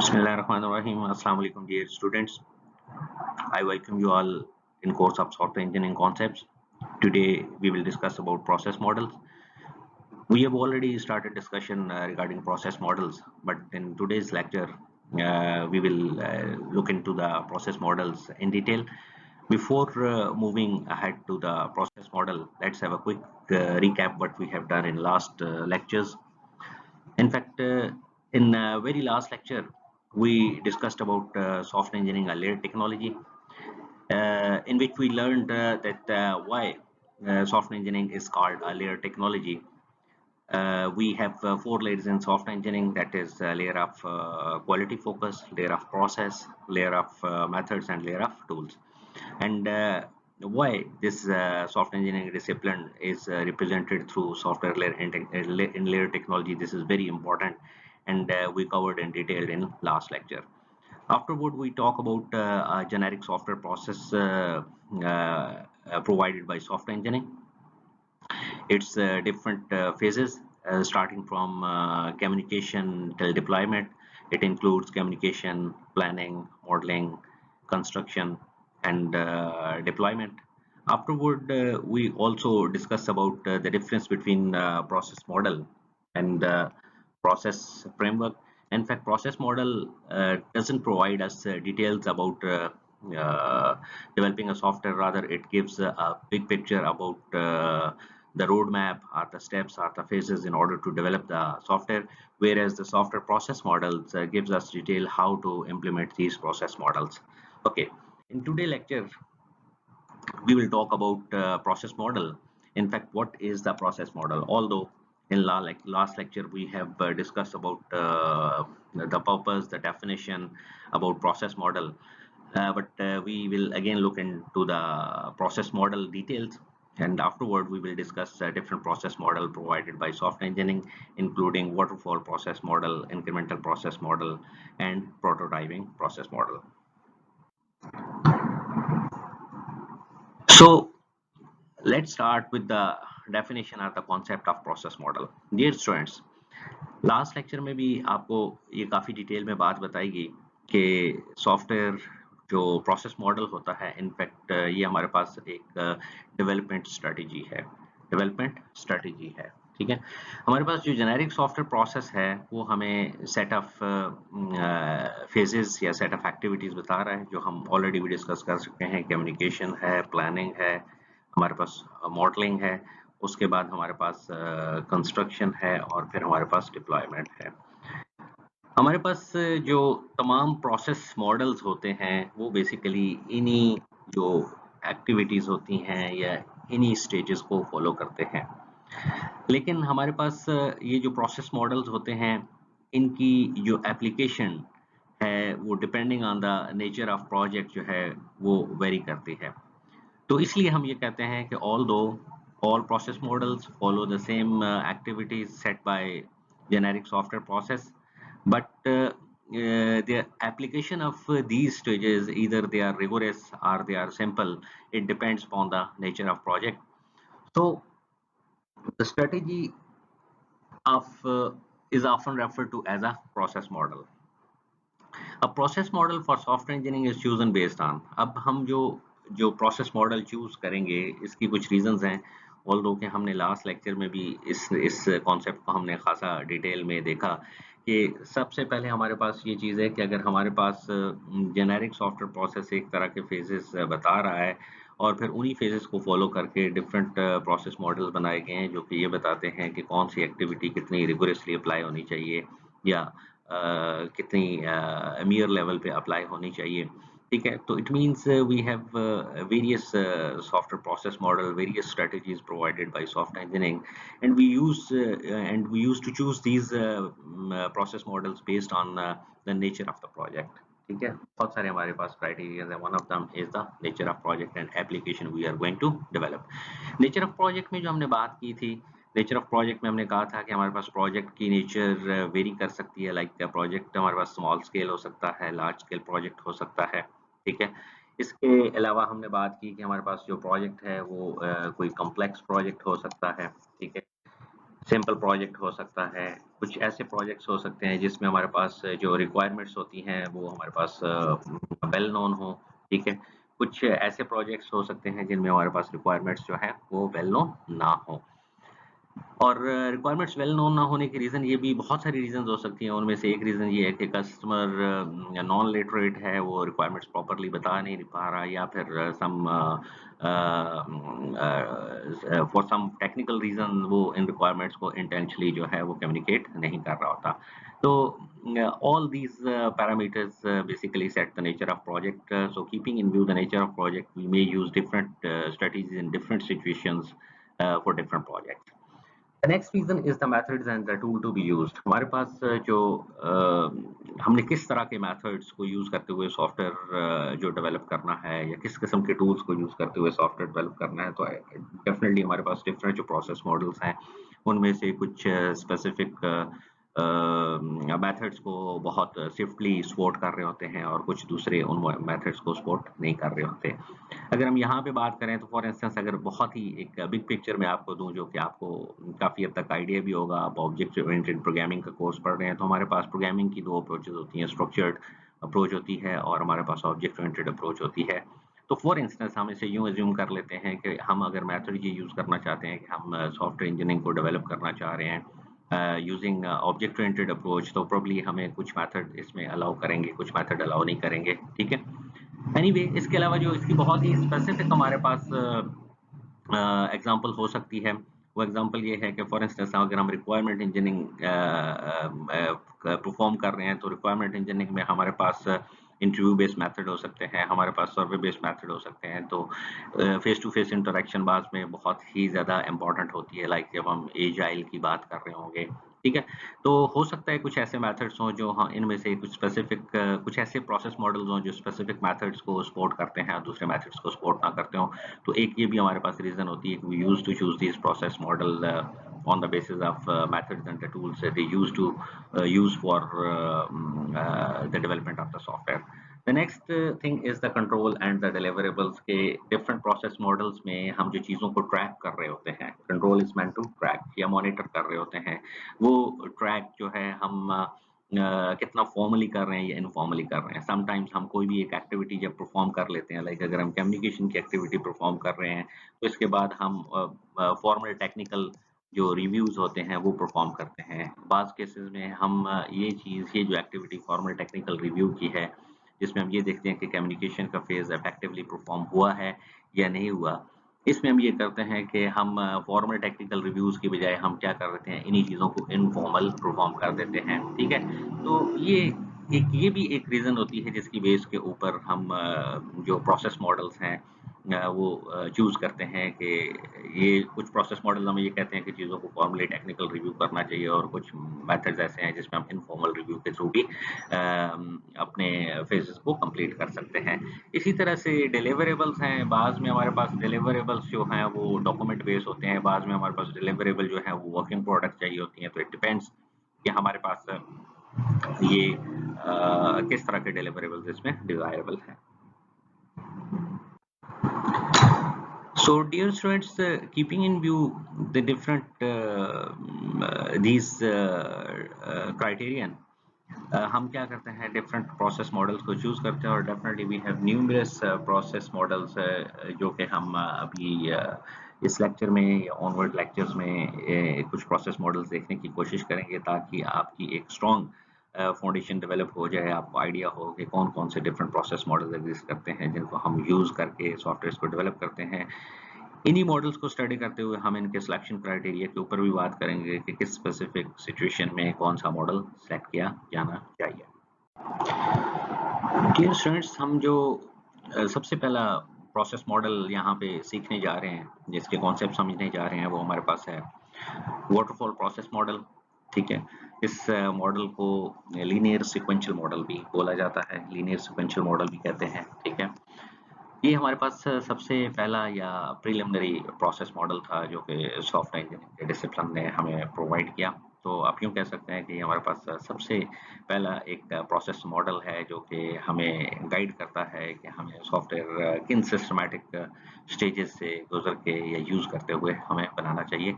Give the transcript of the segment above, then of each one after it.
Bismillahirrahmanirrahim. Assalamu alaikum, dear students. I welcome you all in course of software engineering concepts. Today we will discuss about process models. We have already started discussion regarding process models, but in today's lecture we will look into the process models in detail. Before moving ahead to the process model, let's have a quick recap what we have done in last lectures. In fact, in very last lecture, we discussed about software engineering, a layered technology, in which we learned that why software engineering is called a layered technology. We have four layers in software engineering, that is layer of quality focus, layer of process, layer of methods, and layer of tools. And why this software engineering discipline is represented through software layer in layer technology, this is very important, and we covered in detail in last lecture. Afterward, we talk about a generic software process provided by software engineering. Its different phases, starting from communication till deployment. It includes communication, planning, modeling, construction, and deployment. Afterward, we also discuss about the difference between process model and process framework. In fact, process model doesn't provide us details about developing a software. Rather, it gives a big picture about the roadmap, or the steps, or the phases in order to develop the software, whereas the software process models gives us detail how to implement these process models. Okay, in today's lecture, we will talk about process model. In fact, what is the process model? Although in last lecture we have discussed about the purpose, the definition, about process model, but we will again look into the process model details, and afterward we will discuss different process model provided by software engineering, including waterfall process model, incremental process model, and prototyping process model. So let's start with the definition or the concept of process model. Dear students, last lecture में भी आपको ये काफ़ी detail में बात बताएगी कि software जो प्रोसेस मॉडल होता है, इनफैक्ट ये हमारे पास एक डेवलपमेंट स्ट्रेटजी है, ठीक है। हमारे पास जो जेनेरिक सॉफ्टवेयर प्रोसेस है वो हमें सेट ऑफ फेजेस या सेट ऑफ एक्टिविटीज़ बता रहा है, जो हम ऑलरेडी भी डिस्कस कर सकते हैं। कम्युनिकेशन है, प्लानिंग है, हमारे पास मॉडलिंग है, उसके बाद हमारे पास कंस्ट्रक्शन है, और फिर हमारे पास डिप्लॉयमेंट है। हमारे पास जो तमाम प्रोसेस मॉडल्स होते हैं वो बेसिकली इन्हीं जो एक्टिविटीज़ होती हैं या इन्हीं स्टेजेस को फॉलो करते हैं। लेकिन हमारे पास ये जो प्रोसेस मॉडल्स होते हैं, इनकी जो एप्लीकेशन है वो depending on the nature of project जो है वो वेरी करती है। तो इसलिए हम ये कहते हैं कि although all process models follow the same activities set by generic software process, but the application of these stages, either they are rigorous or they are simple, it depends upon the nature of project. So the strategy of is often referred to as a process model. A process model for software engineering is chosen based on, अब हम जो process model choose करेंगे इसकी कुछ reasons हैं, although कि हमने last lecture में भी इस कॉन्सेप्ट को हमने खासा डिटेल में देखा कि सबसे पहले हमारे पास ये चीज़ है कि अगर हमारे पास जेनेरिक सॉफ्टवेयर प्रोसेस एक तरह के फेजेस बता रहा है, और फिर उन्हीं फेजेस को फॉलो करके डिफरेंट प्रोसेस मॉडल्स बनाए गए हैं जो कि ये बताते हैं कि कौन सी एक्टिविटी कितनी रिगोरसली अप्लाई होनी चाहिए या कितनी मीयर लेवल पे अप्लाई होनी चाहिए, ठीक है। तो it means we have various software process model, various strategies provided by software engineering, and we use to choose these process models based on the nature of the project, ठीक है। बहुत सारे हमारे पास क्राइटेरिया है, one of them is the nature of project and application we are going to develop. Nature of project में जो हमने बात की थी, नेचर ऑफ प्रोजेक्ट में हमने कहा था कि हमारे पास प्रोजेक्ट की नेचर वेरी कर सकती है, लाइक प्रोजेक्ट हमारे पास स्मॉल स्केल हो सकता है, लार्ज स्केल प्रोजेक्ट हो सकता है, ठीक है। इसके अलावा हमने बात की कि हमारे पास जो प्रोजेक्ट है वो कोई कॉम्प्लेक्स प्रोजेक्ट हो सकता है, ठीक है, सिंपल प्रोजेक्ट हो सकता है, कुछ ऐसे प्रोजेक्ट्स हो सकते हैं जिसमें हमारे पास जो रिक्वायरमेंट्स होती हैं वो हमारे पास वेल नोन हो, ठीक है। कुछ ऐसे प्रोजेक्ट्स हो सकते हैं जिनमें हमारे पास रिक्वायरमेंट्स जो है वो वेल नोन ना हो। और रिक्वायरमेंट्स वेल नोन ना होने के रीज़न ये भी बहुत सारी रीज़न्स हो सकती हैं। उनमें से एक रीज़न ये है कि कस्टमर नॉन लिटरेट है, वो रिक्वायरमेंट्स प्रॉपर्ली बता नहीं पा रहा, या फिर फॉर सम टेक्निकल रीज़न वो इन रिक्वायरमेंट्स को इंटेंशनली जो है वो कम्युनिकेट नहीं कर रहा होता। तो all these parameters basically set the nature of project. So keeping in view the nature of project, we may use different strategies in different situations for different projects. The next reason is the methods and the tool to be used. हमारे पास जो हमने किस तरह के methods को use करते हुए software जो डेवलप करना है, या किस किस्म के टूल्स को यूज करते हुए सॉफ्टवेयर डेवलप करना है, तो डेफिनेटली हमारे पास डिफरेंट जो प्रोसेस मॉडल्स हैं उनमें से कुछ स्पेसिफिक मेथड्स को बहुत स्विफ्टली सपोर्ट कर रहे होते हैं और कुछ दूसरे उन मेथड्स को सपोर्ट नहीं कर रहे होते। अगर हम यहाँ पे बात करें तो फॉर इंस्टेंस अगर बहुत ही एक बिग पिक्चर में आपको दूं जो कि आपको काफ़ी हद तक आइडिया भी होगा, आप ऑब्जेक्ट ओरिएंटेड प्रोग्रामिंग का कोर्स पढ़ रहे हैं, तो हमारे पास प्रोग्रामिंग की दो अप्रोचेज होती हैं, स्ट्रक्चर्ड अप्रोच होती है और हमारे पास ऑब्जेक्ट ओरिएंटेड अप्रोच होती है। तो फॉर इंस्टेंस हम इसे यूं एज्यूम कर लेते हैं कि हम अगर मेथड ये यूज़ करना चाहते हैं कि हम सॉफ्टवेयर इंजीनियरिंग को डेवलप करना चाह रहे हैं यूजिंग ऑब्जेक्ट ओरिएंटेड अप्रोच, तो प्रोबब्ली हमें कुछ मेथड इसमें अलाउ करेंगे, कुछ मेथड अलाउ नहीं करेंगे, ठीक है। एनीवे इसके अलावा जो इसकी बहुत ही स्पेसिफिक हमारे पास एग्जांपल हो सकती है, वो एग्जांपल ये है कि फॉर इंस्टेंस अगर हम रिक्वायरमेंट इंजीनियरिंग परफॉर्म कर रहे हैं, तो रिक्वायरमेंट इंजीनियरिंग में हमारे पास इंटरव्यू बेस्ड मेथड हो सकते हैं, हमारे पास सर्वे बेस्ड मेथड हो सकते हैं। तो फेस टू फेस इंटरेक्शन बाद में बहुत ही ज़्यादा इंपॉर्टेंट होती है, लाइक जब हम एजाइल की बात कर रहे होंगे, ठीक है। तो हो सकता है कुछ ऐसे मेथड्स हों जो, हाँ, इनमें से कुछ स्पेसिफिक कुछ ऐसे प्रोसेस मॉडल्स हों जो स्पेसिफिक मेथड्स को सपोर्ट करते हैं और दूसरे मेथड्स को सपोर्ट ना करते हों। तो एक ये भी हमारे पास रीजन होती है कि we use to choose this process model on the basis of methods and the tools that they used to use for the development of the software. The next thing is the control and the deliverables के different process models में हम जो चीज़ों को track कर रहे होते हैं, control is meant to track या monitor कर रहे होते हैं, वो track जो है हम कितना फॉर्मली कर रहे हैं या इनफॉर्मली कर रहे हैं। समटाइम्स हम कोई भी एक एक्टिविटी जब परफॉर्म कर लेते हैं, लाइक अगर हम कम्युनिकेशन की एक्टिविटी परफॉर्म कर रहे हैं, तो इसके बाद हम फॉर्मल टेक्निकल जो रिव्यूज होते हैं वो परफॉर्म करते हैं। बाज़ केसेस में हम ये जो एक्टिविटी फॉर्मल टेक्निकल रिव्यू की है, जिसमें हम ये देखते हैं कि कम्युनिकेशन का फेज इफेक्टिवली परफॉर्म हुआ है या नहीं हुआ, इसमें हम ये करते हैं कि हम फॉर्मल टेक्निकल रिव्यूज की बजाय हम क्या कर देते हैं, इन्हीं चीज़ों को इनफॉर्मल परफॉर्म कर देते हैं, ठीक है। तो ये भी एक रीज़न होती है जिसकी बेस के ऊपर हम जो प्रोसेस मॉडल्स हैं वो चूज़ करते हैं कि ये कुछ प्रोसेस मॉडल हमें ये कहते हैं कि चीज़ों को फॉर्मली टेक्निकल रिव्यू करना चाहिए, और कुछ मेथड्स ऐसे हैं जिसमें हम इनफॉर्मल रिव्यू के थ्रू भी अपने फेजेस को कंप्लीट कर सकते हैं। इसी तरह से डिलिवरेबल्स हैं, बाद में हमारे पास डिलिवरेबल्स जो हैं वो डॉक्यूमेंट बेस्ड होते हैं, बाद में हमारे पास डिलिवरेबल जो है वो वर्किंग प्रोडक्ट चाहिए होती हैं। तो इट डिपेंड्स कि हमारे पास ये किस तरह के डिलिवरेबल्स इसमें डिजायरेबल हैं। So dear students, keeping in view the different these criterion, हम क्या करते हैं, डिफरेंट प्रोसेस मॉडल्स को चूज करते हैं, और definitely we have numerous process models जो कि हम अभी इस लेक्चर में या ऑनवर्ड लेक्चर्स में कुछ प्रोसेस मॉडल्स देखने की कोशिश करेंगे, ताकि आपकी एक स्ट्रॉन्ग फाउंडेशन डेवलप हो जाए, आपको आइडिया हो कि कौन कौन से डिफरेंट प्रोसेस मॉडल्स एग्जिस्ट करते हैं जिनको हम यूज करके सॉफ्टवेयर को डेवलप करते हैं। इन्हीं मॉडल्स को स्टडी करते हुए हम इनके सिलेक्शन क्राइटेरिया के ऊपर भी बात करेंगे कि किस स्पेसिफिक सिचुएशन में कौन सा मॉडल सेलेक्ट किया जाना चाहिए। डियर स्टूडेंट्स, हम जो सबसे पहला प्रोसेस मॉडल यहाँ पे सीखने जा रहे हैं, जिसके कॉन्सेप्ट समझने जा रहे हैं, वो हमारे पास है वाटरफॉल प्रोसेस मॉडल, ठीक है। इस मॉडल को लीनियर सीक्वेंशियल मॉडल भी बोला जाता है, लीनियर सीक्वेंशियल मॉडल भी कहते हैं, ठीक है। ये हमारे पास सबसे पहला या प्रीलिमिनरी प्रोसेस मॉडल था जो कि सॉफ्टवेयर इंजीनियरिंग के डिसिप्लिन ने हमें प्रोवाइड किया। तो आप यूँ कह सकते हैं कि हमारे पास सबसे पहला एक प्रोसेस मॉडल है जो कि हमें गाइड करता है कि हमें सॉफ्टवेयर किन सिस्टमैटिक स्टेजेस से गुजर के या यूज़ करते हुए हमें बनाना चाहिए।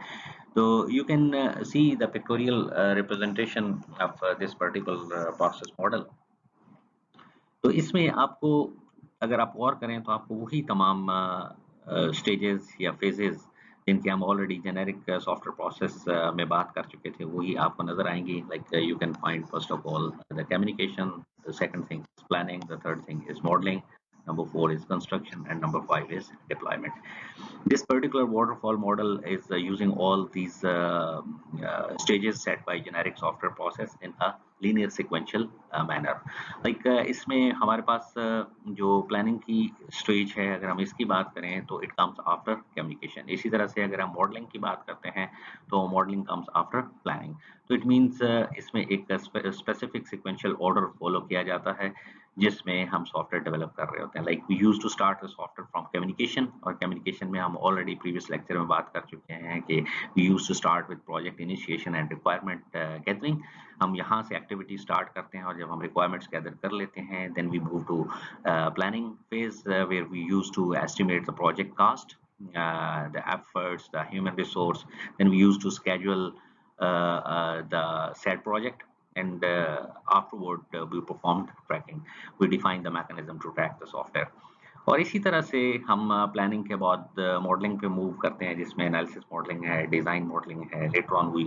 तो you can see the pictorial representation of this particular process model. तो इसमें आपको अगर आप गौर करें तो आपको वही तमाम स्टेजेस या फेजेस जिनकी हम ऑलरेडी जेनेरिक सॉफ्टवेयर प्रोसेस में बात कर चुके थे वही आपको नजर आएंगी like you can find first of all the communication, the second thing is planning, the third thing is modelling, number 4 is construction, and number 5 is deployment. This particular waterfall model is using all these stages set by generic software process in a linear sequential manner. Like इसमें हमारे पास जो planning की stage है अगर हम इसकी बात करें तो इट कम्स आफ्टर कम्युनिकेशन। इसी तरह से अगर हम मॉडलिंग की बात करते हैं तो मॉडलिंग कम्स आफ्टर प्लानिंग। तो इट मीन्स इसमें एक स्पेसिफिक सिक्वेंशियल ऑर्डर फॉलो किया जाता है जिसमें हम सॉफ्टवेयर डेवलप कर रहे होते हैं। Like we used to start the software from communication, और कम्युनिकेशन में हम ऑलरेडी प्रीवियस लेक्चर में बात कर चुके हैं कि we used to start with project initiation and requirement gathering. हम यहाँ से एक्टिविटी स्टार्ट करते हैं और जब हम रिक्वायरमेंट्स गैदर कर लेते हैं then we move to planning phase where we used to estimate the project cost, the efforts, the human resource. Then we used to schedule the said project, and afterward we performed tracking. We defined the mechanism to track the software. और इसी तरह से हम planning के बाद modelling पे move करते हैं जिसमें एनालिसिस मॉडलिंग है, डिज़ाइन मॉडलिंग है। Later on we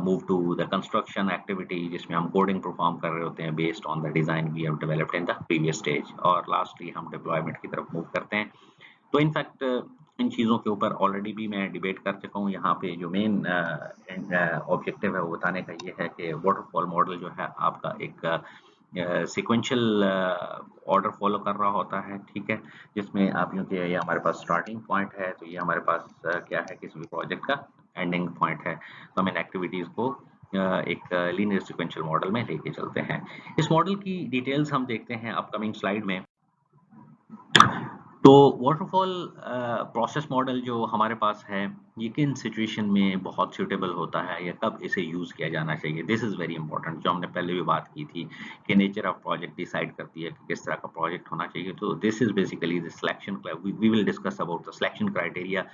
move to the construction activity जिसमें हम कोडिंग परफॉर्म कर रहे होते हैं based on the design we have developed in the previous stage. और लास्टली हम डिप्लॉयमेंट की तरफ मूव करते हैं। तो इनफैक्ट इन चीज़ों के ऊपर ऑलरेडी भी मैं डिबेट कर चुका हूँ। यहाँ पे जो मेन ऑब्जेक्टिव है वो बताने का ये है कि वाटरफॉल मॉडल जो है आपका एक सीक्वेंशियल ऑर्डर फॉलो कर रहा होता है, ठीक है, जिसमें आप यूँ कि ये हमारे पास स्टार्टिंग पॉइंट है तो ये हमारे पास क्या है किसी भी प्रोजेक्ट का एंडिंग पॉइंट है। तो हम इन एक्टिविटीज़ को एक लीनियर सीक्वेंशियल मॉडल में लेके चलते हैं। इस मॉडल की डिटेल्स हम देखते हैं अपकमिंग स्लाइड में। तो वाटरफॉल प्रोसेस मॉडल जो हमारे पास है ये किन सिचुएशन में बहुत सूटेबल होता है या कब इसे यूज किया जाना चाहिए, दिस इज वेरी इंपॉर्टेंट। जो हमने पहले भी बात की थी कि नेचर ऑफ प्रोजेक्ट डिसाइड करती है कि किस तरह का प्रोजेक्ट होना चाहिए। तो this is basically the selection, we will discuss about the selection criteria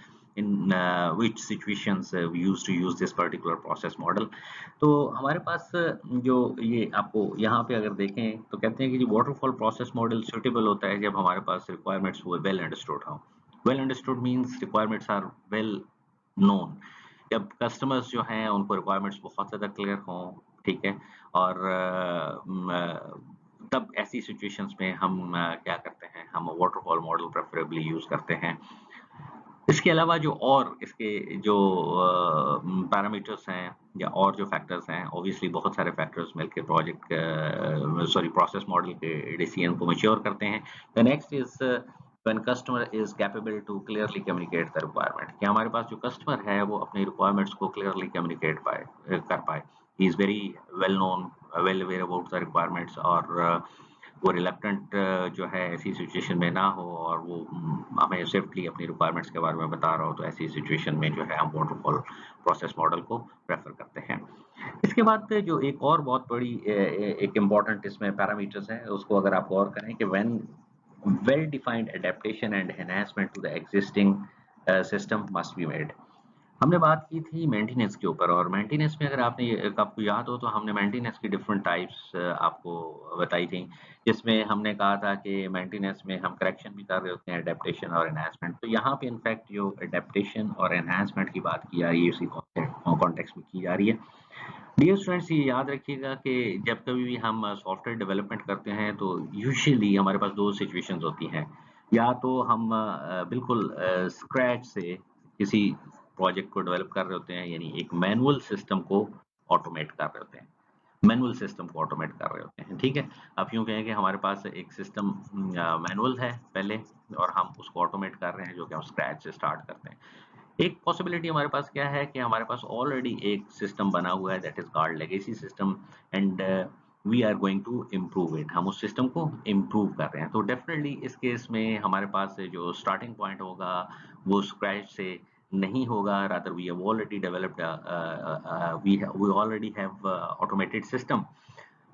in which situations we used to use this particular process model. तो हमारे पास जो ये आपको यहाँ पे अगर देखें तो कहते हैं कि जो वाटरफॉल प्रोसेस मॉडल सुटेबल होता है जब हमारे पास रिक्वायरमेंट्स वो वेल अंडरस्टूड हो। Well understood means requirements are well known. जब कस्टमर्स जो हैं उनको रिक्वायरमेंट्स बहुत ज़्यादा क्लियर हों, ठीक है, और तब ऐसी सिचुएशंस में हम क्या करते हैं, हम वाटरफॉल मॉडल प्रेफरेबली यूज़ करते हैं। इसके अलावा जो और इसके जो पैरामीटर्स हैं या और जो फैक्टर्स हैं, ऑब्वियसली बहुत सारे फैक्टर्स मिलके प्रोसेस मॉडल के डिसीजन को मैच्योर करते हैं। The next is when customer is capable to clearly communicate the requirement, कि हमारे पास जो कस्टमर है वो अपनी रिक्वायरमेंट्स को क्लियरली कम्युनिकेट कर पाए। He is very well known, well aware about the requirements, और वो रिलक्टेंट जो है ऐसी सिचुएशन में ना हो और वो हमें स्विफ्टली अपनी रिक्वायरमेंट्स के बारे में बता रहा हो। तो ऐसी सिचुएशन में जो है हम वाटरफॉल प्रोसेस मॉडल को प्रेफर करते हैं। इसके बाद जो एक और बहुत बड़ी एक इम्पॉर्टेंट इसमें पैरामीटर्स है उसको अगर आप गौर करें कि when well defined adaptation and enhancement to the existing system must be made. हमने बात की थी मेंटेनेंस के ऊपर, और मेंटेनेंस में अगर आपको याद हो तो हमने मेंटेनेंस की डिफरेंट टाइप्स आपको बताई थी, जिसमें हमने कहा था कि मेंटेनेंस में हम करेक्शन भी कर रहे होते हैं, एडेप्टेशन और एनहांसमेंट। तो यहाँ पे इनफैक्ट जो एडेप्टेशन और एनहांसमेंट की बात की जा रही है उसी कॉन्टेक्स्ट में की जा रही है। डियर स्टूडेंट्स, ये याद रखिएगा कि जब कभी भी हम सॉफ्टवेयर डेवलपमेंट करते हैं तो यूजुअली हमारे पास दो सिचुएशंस होती हैं। या तो हम बिल्कुल स्क्रैच से किसी प्रोजेक्ट को डेवलप कर रहे होते हैं, यानी एक मैनुअल सिस्टम को ऑटोमेट कर रहे होते हैं, मैनुअल सिस्टम को ऑटोमेट कर रहे होते हैं, ठीक है। आप यूँ कहें कि हमारे पास एक सिस्टम मैनुअल है पहले और हम उसको ऑटोमेट कर रहे हैं, जो कि हम स्क्रैच से स्टार्ट करते हैं। एक पॉसिबिलिटी हमारे पास क्या है कि हमारे पास ऑलरेडी एक सिस्टम बना हुआ है that is called legacy system, and we are going to improve it. हम उस सिस्टम को इम्प्रूव कर रहे हैं। तो डेफिनेटली इस केस में हमारे पास जो स्टार्टिंग पॉइंट होगा वो स्क्रैच से नहीं होगा, rather we have already developed we already have automated system,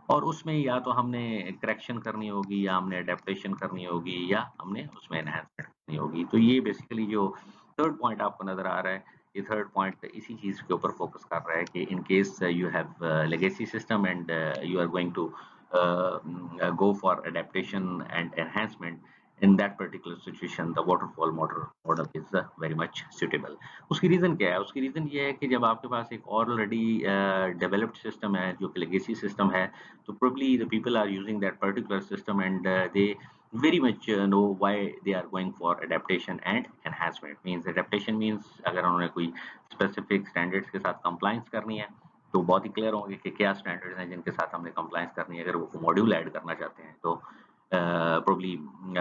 और उसमें या तो हमने करेक्शन करनी होगी या हमने अडेप्टेशन करनी होगी या हमने उसमें एनहांसमेंट करनी होगी। तो ये बेसिकली जो थर्ड पॉइंट आपको नज़र आ रहा है, ये थर्ड पॉइंट इसी चीज़ के ऊपर फोकस कर रहा है कि in case you have legacy system and you are going to go for adaptation and enhancement, in that particular situation the waterfall model is very much suitable. उसकी रीजन क्या है? उसकी रीजन ये है कि जब आपके पास एक ऑलरेडी डेवलप्ड सिस्टम है जो कि लेगेसी सिस्टम है, तो probably the people are using that particular system and they very much know why they are going for adaptation and enhancement. Means adaptation means अगर उन्होंने कोई specific standards के साथ compliance करनी है तो बहुत ही क्लियर होंगे कि क्या स्टैंडर्ड्स हैं जिनके साथ हमने कंप्लायंस करनी है। अगर वो मॉड्यूल ऐड करना चाहते हैं तो प्रोबब्ली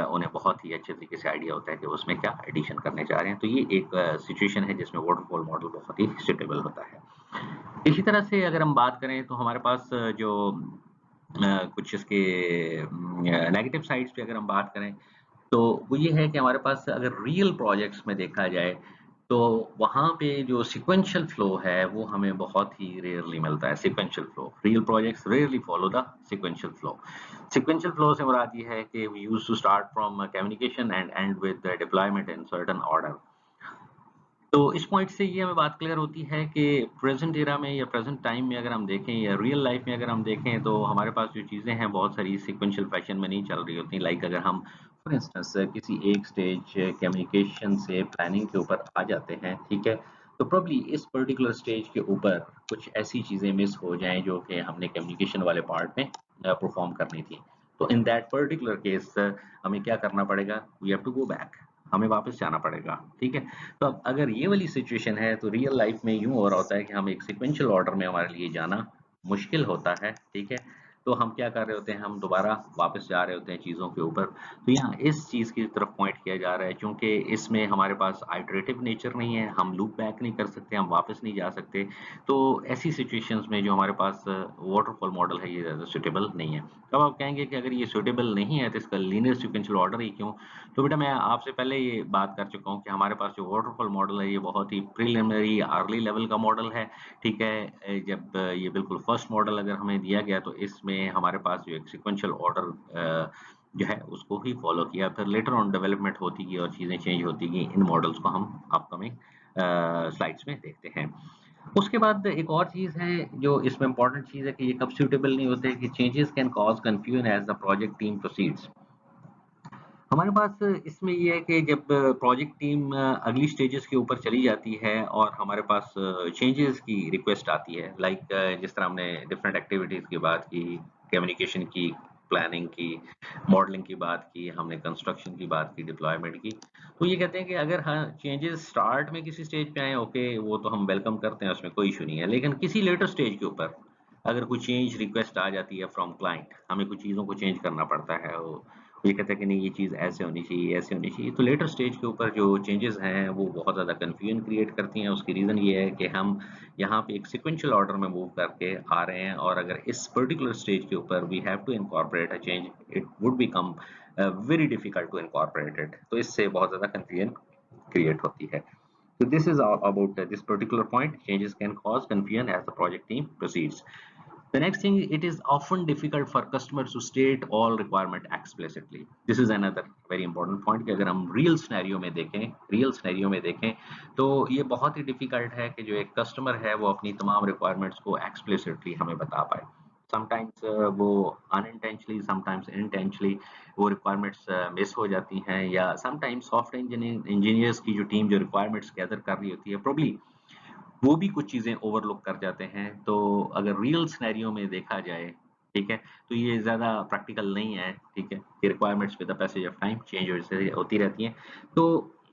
उन्हें बहुत ही अच्छे तरीके से आइडिया होता है कि उसमें क्या एडिशन करने जा रहे हैं। तो ये एक सिचुएशन है जिसमें वाटरफॉल मॉडल बहुत ही सूटेबल होता है। इसी तरह से अगर हम बात करें तो हमारे पास जो कुछ इसके नेगेटिव साइड्स पे अगर हम बात करें तो वो ये है कि हमारे पास अगर रियल प्रोजेक्ट्स में देखा जाए तो वहाँ पे जो सीक्वेंशियल फ्लो है वो हमें बहुत ही रेयरली मिलता है। Sequential flow, real projects rarely follow the sequential flow. Sequential flow से मुराद ये है कि we used to start from communication and end with deployment in certain order. तो इस पॉइंट से ये हमें बात क्लियर होती है कि प्रेजेंट एरा में या प्रेजेंट टाइम में अगर हम देखें या रियल लाइफ में अगर हम देखें तो हमारे पास जो चीज़ें हैं बहुत सारी सीक्वेंशियल फैशन में नहीं चल रही होती। लाइक अगर हम फॉर इंस्टेंस किसी एक स्टेज कम्युनिकेशन से प्लानिंग के ऊपर आ जाते हैं, ठीक है, तो प्रोबब्ली इस पर्टिकुलर स्टेज के ऊपर कुछ ऐसी चीज़ें मिस हो जाएं जो कि हमने कम्युनिकेशन वाले पार्ट में परफॉर्म करनी थी। तो इन दैट पर्टिकुलर केस हमें क्या करना पड़ेगा? We have to go back, हमें वापस जाना पड़ेगा, ठीक है। तो अब अगर ये वाली सिचुएशन है तो रियल लाइफ में यूं हो रहा होता है कि हम एक सीक्वेंशियल ऑर्डर में हमारे लिए जाना मुश्किल होता है, ठीक है। तो हम क्या कर रहे होते हैं? हम दोबारा वापस जा रहे होते हैं चीज़ों के ऊपर। तो यहाँ इस चीज़ की तरफ पॉइंट किया जा रहा है क्योंकि इसमें हमारे पास आइटरेटिव नेचर नहीं है, हम लूप बैक नहीं कर सकते, हम वापस नहीं जा सकते। तो ऐसी सिचुएशंस में जो हमारे पास वाटरफॉल मॉडल है ये ज़्यादा सूटेबल नहीं है। अब आप कहेंगे कि अगर ये सूटेबल नहीं है तो इसका लीनियर सीक्वेंशियल ऑर्डर ही क्यों? तो बेटा मैं आपसे पहले ये बात कर चुका हूँ कि हमारे पास जो वाटरफॉल मॉडल है ये बहुत ही प्रीलिमिनरी अर्ली लेवल का मॉडल है, ठीक है। जब ये बिल्कुल फर्स्ट मॉडल अगर हमें दिया गया तो इसमें हमारे पास जो एक सीक्वेंशियल ऑर्डर जो है उसको ही फॉलो किया, फिर लेटर ऑन डेवलपमेंट होती गई और चीज़ें चेंज होती गई। इन मॉडल्स को हम अपकमिंग स्लाइड्स में देखते हैं। उसके बाद एक और चीज़ है जो इसमें इम्पोर्टेंट चीज़ है कि ये कब सूटेबल नहीं होते कि changes can cause confusion as the project team proceeds. हमारे पास इसमें ये है कि जब प्रोजेक्ट टीम अगली स्टेजेस के ऊपर चली जाती है और हमारे पास चेंजेस की रिक्वेस्ट आती है, लाइक जिस तरह हमने डिफरेंट एक्टिविटीज की बात की, कम्युनिकेशन की, प्लानिंग की, मॉडलिंग की बात की, हमने कंस्ट्रक्शन की बात की, डिप्लॉयमेंट की। तो ये कहते हैं कि अगर हाँ चेंजेस स्टार्ट में किसी स्टेज पे आए, ओके वो तो हम वेलकम करते हैं, उसमें कोई इशू नहीं है। लेकिन किसी लेटर स्टेज के ऊपर अगर कोई चेंज रिक्वेस्ट आ जाती है फ्रॉम क्लाइंट, हमें कुछ चीज़ों को चेंज करना पड़ता है, ये कहता है कि नहीं ये चीज़ ऐसे होनी चाहिए, ऐसे होनी चाहिए। तो लेटर स्टेज के ऊपर जो चेंजेस हैं वो बहुत ज़्यादा कन्फ्यूजन क्रिएट करती हैं। उसकी रीज़न ये है कि हम यहाँ पे एक सीक्वेंशियल ऑर्डर में मूव करके आ रहे हैं और अगर इस पर्टिकुलर स्टेज के ऊपर we have to incorporate a change, it would become very difficult to incorporate it. तो इससे बहुत ज़्यादा कन्फ्यूजन क्रिएट होती है। So this is all about this particular point. Changes can cause confusion as the project team proceeds. The next thing, it is often difficult for customers to state all requirement explicitly. This is another very important point कि अगर हम real scenario में देखें तो ये बहुत ही difficult है कि जो एक customer है वो अपनी तमाम requirements को explicitly हमें बता पाए। Sometimes वो unintentionally, sometimes intentionally वो requirements miss हो जाती हैं, या sometimes software engineers की जो टीम जो requirements gather कर रही होती है probably वो भी कुछ चीज़ें ओवरलुक कर जाते हैं। तो अगर रियल सिनेरियो में देखा जाए, ठीक है, तो ये ज़्यादा प्रैक्टिकल नहीं है, ठीक है, कि requirements with the passage of time change होती रहती हैं। तो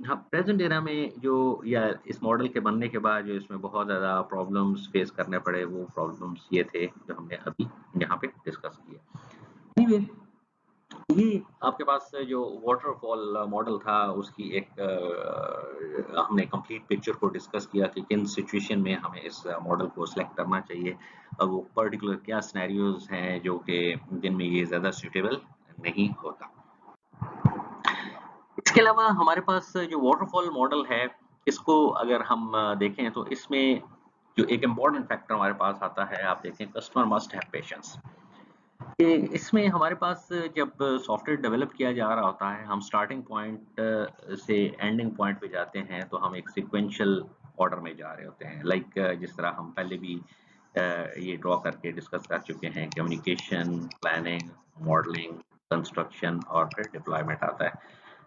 हाँ, प्रेजेंट एरा में जो या इस मॉडल के बनने के बाद जो इसमें बहुत ज़्यादा प्रॉब्लम्स फेस करने पड़े, वो प्रॉब्लम्स ये थे जो हमने अभी यहाँ पे डिस्कस किए। Anyway, ये आपके पास जो वाटरफॉल मॉडल था उसकी एक हमने कंप्लीट पिक्चर को डिस्कस किया कि किन सिचुएशन में हमें इस मॉडल को सिलेक्ट करना चाहिए और वो पर्टिकुलर क्या सिनेरियोज हैं जो कि जिनमें ये ज़्यादा सूटेबल नहीं होता। इसके अलावा हमारे पास जो वाटरफॉल मॉडल है इसको अगर हम देखें तो इसमें जो एक इम्पोर्टेंट फैक्टर हमारे पास आता है, आप देखें कस्टमर मस्ट हैव पेशेंस। कि इसमें हमारे पास जब सॉफ्टवेयर डेवलप किया जा रहा होता है, हम स्टार्टिंग पॉइंट से एंडिंग पॉइंट पे जाते हैं, तो हम एक सीक्वेंशियल ऑर्डर में जा रहे होते हैं। लाइक जिस तरह हम पहले भी ये ड्रॉ करके डिस्कस कर चुके हैं, कम्युनिकेशन, प्लानिंग, मॉडलिंग, कंस्ट्रक्शन और फिर डिप्लॉयमेंट आता है।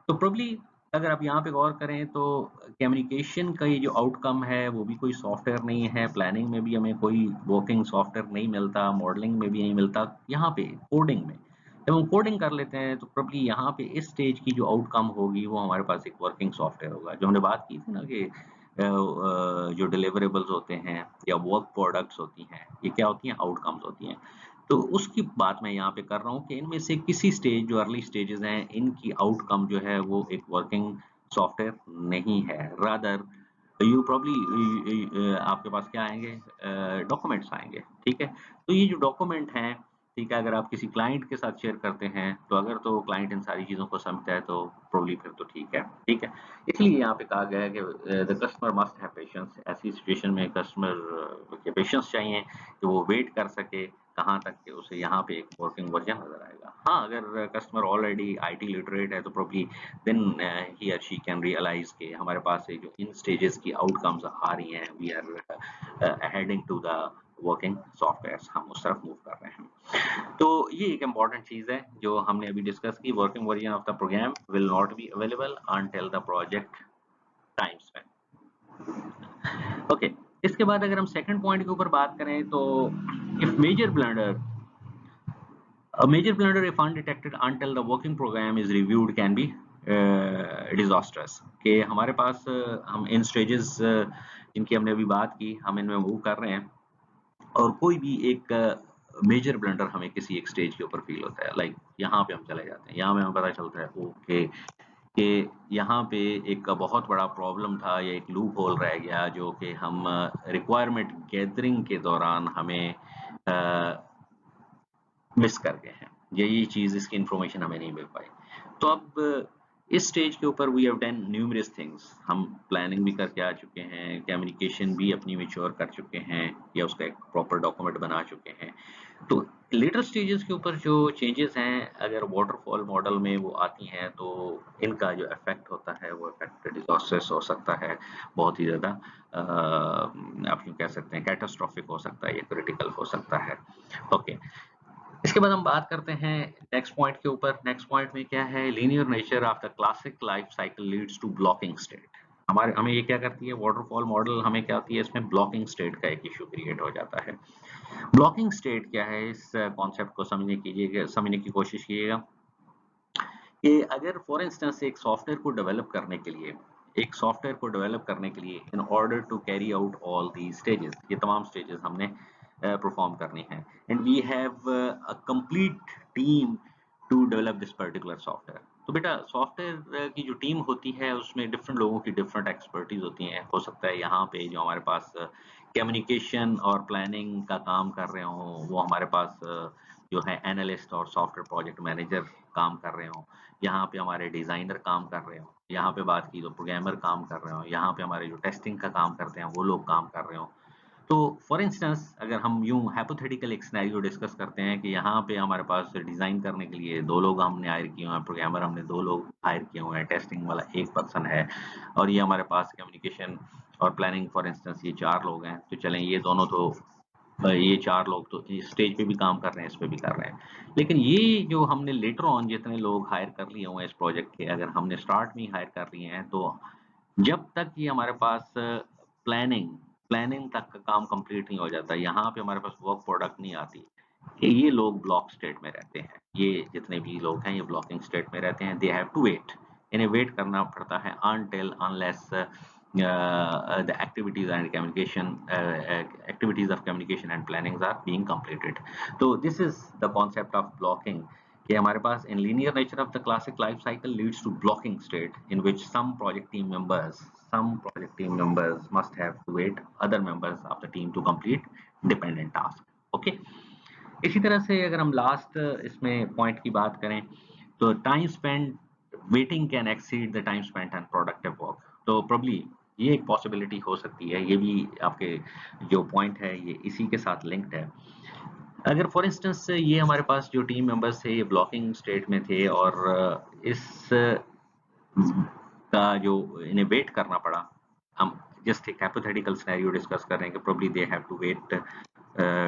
तो प्रोबब्ली अगर आप यहाँ पे गौर करें तो कम्युनिकेशन का ये जो आउटकम है वो भी कोई सॉफ्टवेयर नहीं है, प्लानिंग में भी हमें कोई वर्किंग सॉफ्टवेयर नहीं मिलता, मॉडलिंग में भी नहीं मिलता, यहाँ पे कोडिंग में जब हम कोडिंग कर लेते हैं तो प्रोबब्ली यहाँ पे इस स्टेज की जो आउटकम होगी वो हमारे पास एक वर्किंग सॉफ्टवेयर होगा। जो हमने बात की थी ना कि जो डिलीवरेबल्स होते हैं या वर्क प्रोडक्ट्स होती हैं, ये क्या होती हैं, आउटकम्स होती हैं। तो उसकी बात मैं यहाँ पे कर रहा हूँ कि इनमें से किसी स्टेज, जो अर्ली स्टेजेस हैं, इनकी आउटकम जो है वो एक वर्किंग सॉफ्टवेयर नहीं है। रादर यू प्रॉब्ली आपके पास क्या आएंगे, डॉक्यूमेंट्स आएंगे। ठीक है, तो ये जो डॉक्यूमेंट हैं, ठीक है, अगर आप किसी क्लाइंट के साथ शेयर करते हैं तो अगर तो क्लाइंट इन सारी चीज़ों को समझता है तो प्रॉब्ली फिर तो ठीक है। ठीक है, इसलिए यहाँ पे कहा गया है कि the customer must have patience. ऐसी सिचुएशन में कस्टमर के पेशेंस चाहिए कि वो वेट कर सके, कहाँ तक कि उसे यहाँ पे एक वर्किंग वर्जन नजर आएगा। हाँ, अगर कस्टमर ऑलरेडी आईटी लिटरेट है तो प्रोबब्ली देन ही और शी कैन रियलाइज कि हमारे पास से जो इन स्टेजेस की आउटकम्स आ रही हैं, we are heading to the working software, हम उस तरफ मूव कर रहे हैं। तो ये एक इम्पॉर्टेंट चीज है जो हमने अभी डिस्कस की। Working version of the program will not be available until the project time span। Okay, इसके बाद अगर हम सेकंड पॉइंट के ऊपर बात करें तो if major blunder a major blunder if undetected until the working program is reviewed can be disastrous। कि हमारे पास हम इन स्टेजेस जिनकी हमने अभी बात की, हम इनमें मूव कर रहे हैं और कोई भी एक मेजर ब्लंडर हमें किसी एक स्टेज के ऊपर फील होता है। लाइक यहाँ पे हम चले जाते हैं, यहाँ पे हमें पता चलता है ओके कि यहाँ पे एक बहुत बड़ा प्रॉब्लम था या एक लूप होल रह गया जो कि हम रिक्वायरमेंट गैदरिंग के दौरान हमें मिस कर गए हैं, यही चीज, इसकी इंफॉर्मेशन हमें नहीं मिल पाई। तो अब इस स्टेज के ऊपर we have done numerous things. हम प्लानिंग भी करके आ चुके हैं, कम्युनिकेशन भी अपनी मैच्योर कर चुके हैं या उसका एक प्रॉपर डॉक्यूमेंट बना चुके हैं। तो लेटर स्टेजेस के ऊपर जो चेंजेस हैं, अगर वाटरफॉल मॉडल में वो आती हैं तो इनका जो इफेक्ट होता है वो इफेक्ट डिजास्टर्स हो सकता है, बहुत ही ज्यादा आप यूँ कह सकते हैं कैटास्ट्रॉफिक हो सकता है या क्रिटिकल हो सकता है। ओके, इसके बाद हम बात करते हैं नेक्स्ट पॉइंट के ऊपर। नेक्स्ट पॉइंट में क्या है, linear nature of the classic life cycle leads to blocking state. हमारे हमें ये क्या करती है, वाटरफॉल मॉडल हमें क्या होती है, इसमें ब्लॉकिंग स्टेट का एक इशू क्रिएट हो जाता है। ब्लॉकिंग स्टेट क्या है, इस कॉन्सेप्ट को समझने की कोशिश कीजिएगा कि अगर फॉर इंस्टेंस एक सॉफ्टवेयर को डेवलप करने के लिए, in order to carry out all the stages, ये तमाम स्टेजेस हमने परफॉर्म करनी है, and we have a complete team to develop this particular software. तो बेटा सॉफ्टवेयर की जो टीम होती है उसमें डिफरेंट लोगों की डिफरेंट एक्सपर्टीज होती हैं। हो सकता है यहाँ पे जो हमारे पास कम्युनिकेशन और प्लानिंग का काम कर रहे हों वो हमारे पास जो है एनालिस्ट और सॉफ्टवेयर प्रोजेक्ट मैनेजर काम कर रहे हों, यहाँ पे हमारे डिजाइनर काम कर रहे हो, यहाँ पे बात की तो प्रोग्रामर काम कर रहे हो, यहाँ पे हमारे जो टेस्टिंग का काम करते हैं वो लोग काम कर रहे हो। तो फॉर इंस्टेंस अगर हम यूं हाइपोथेटिकल एक सिनेरियो डिस्कस करते हैं कि यहाँ पे हमारे पास डिजाइन करने के लिए 2 लोग हमने हायर किए हुए हैं, प्रोग्रामर हमने 2 लोग हायर किए हुए हैं, टेस्टिंग वाला 1 पर्सन है और ये हमारे पास कम्युनिकेशन और प्लानिंग फॉर इंस्टेंस ये 4 लोग हैं। तो चलें ये दोनों तो ये 4 लोग तो इस स्टेज पे भी काम कर रहे हैं, इस पे भी कर रहे हैं। लेकिन ये जो हमने लेटर ऑन जितने लोग हायर कर लिए हुए हैं इस प्रोजेक्ट के, अगर हमने स्टार्ट में ही हायर कर लिए हैं तो जब तक ये हमारे पास प्लानिंग प्लानिंग तक का काम कंप्लीट नहीं हो जाता, यहाँ पे हमारे पास वर्क प्रोडक्ट नहीं आती, कि ये लोग ब्लॉक स्टेट में रहते हैं। ये जितने भी लोग हैं ये ब्लॉकिंग स्टेट में रहते हैं। दे हैव टू वेट, इन्हें वेट करना पड़ता है until unless the activities of communication and plannings are being completed। तो this is the concept of blocking कि हमारे पास in linear nature of the classic life cycle leads to blocking state in which some project team members must have to wait other members of the team to complete dependent task। okay, इसी तरह से अगर हम last इसमें point की बात करें तो time spend waiting can exceed the time spent on productive work. तो प्रॉब्ली ये एक पॉसिबिलिटी हो सकती है, ये भी आपके जो पॉइंट है ये इसी के साथ लिंक्ड है। अगर फॉर इंस्टेंस ये हमारे पास जो टीम मेंबर्स थे ये ब्लॉकिंग स्टेट में थे और इस का जो इन्हें वेट करना पड़ा, हम जस्ट एक हाइपोथेटिकल सिनेरियो डिस्कस कर रहे हैं कि probably they have to wait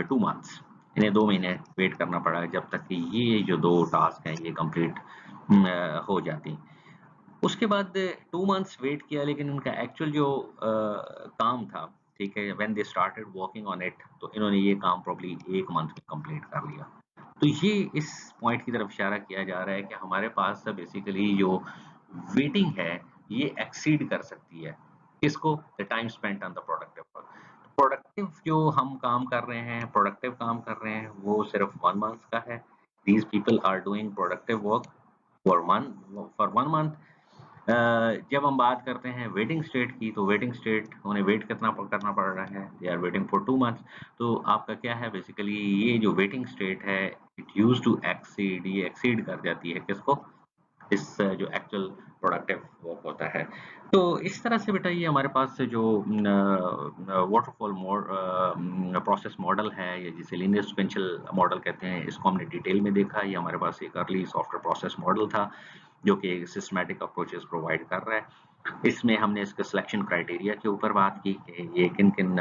2 months, इन्हें 2 महीने वेट करना पड़ा जब तक कि ये जो 2 टास्क हैं ये कंप्लीट हो जाती। उसके बाद 2 मंथ्स वेट किया लेकिन उनका एक्चुअल जो काम था, ठीक है, when they started working on it तो इन्होंने ये काम प्रोबब्ली 1 मंथ में कंप्लीट कर लिया। तो ये इस पॉइंट की तरफ इशारा किया जा रहा है कि हमारे पास बेसिकली जो वेटिंग है ये एक्सीड कर सकती है किसको, the time spent on the productive work. Productive जो हम काम कर रहे हैं, प्रोडक्टिव काम कर रहे हैं वो सिर्फ 1 मंथ का है। These people are doing productive work for 1 month. जब हम बात करते हैं वेटिंग स्टेट की तो वेटिंग स्टेट उन्हें वेट कितना करना पड़ रहा है, they are waiting for 2 months. तो आपका क्या है बेसिकली ये जो वेटिंग स्टेट है इट यूज्ड टू एक्सीड, ये एक्सीड कर जाती है किसको, इस जो एक्चुअल प्रोडक्टिव वर्क होता है। तो इस तरह से बेटा ये हमारे पास से जो वाटरफॉल प्रोसेस मॉडल है या जिसे लीनियर सीक्वेंशियल मॉडल कहते हैं, इसको हमने डिटेल में देखा। ये हमारे पास एक अर्ली सॉफ्टवेयर प्रोसेस मॉडल था जो कि सिस्टमैटिक अप्रोचेस प्रोवाइड कर रहा है। इसमें हमने इसके सिलेक्शन क्राइटेरिया के ऊपर बात की कि ये किन किन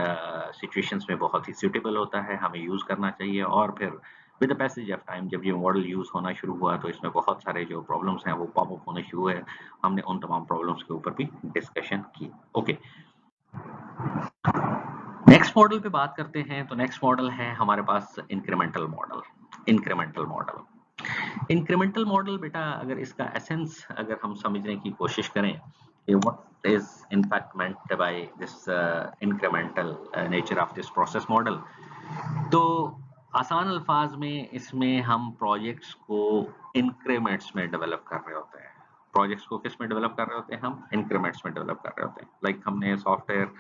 सिचुएशंस में बहुत ही सूटेबल होता है, हमें यूज करना चाहिए, और फिर with the passage of time जब ये मॉडल यूज होना शुरू हुआ तो इसमें बहुत सारे जो प्रॉब्लम्स हैं वो पॉप अप होने शुरू हुए। हमने उन तमाम प्रॉब्लम्स के ऊपर भी डिस्कशन की। ओके, नेक्स्ट मॉडल पे बात करते हैं। तो नेक्स्ट मॉडल है हमारे पास incremental model. Incremental model, incremental model बेटा अगर इसका एसेंस अगर हम समझने की कोशिश करें कि what is in fact meant by this incremental nature of this process model, तो आसान अल्फाज में इसमें हम प्रोजेक्ट्स को इंक्रीमेंट्स में डेवलप कर रहे होते हैं। प्रोजेक्ट्स को किस में डेवलप कर रहे होते हैं, हम इंक्रीमेंट्स में डेवलप कर रहे होते हैं। लाइक हमने सॉफ्टवेयर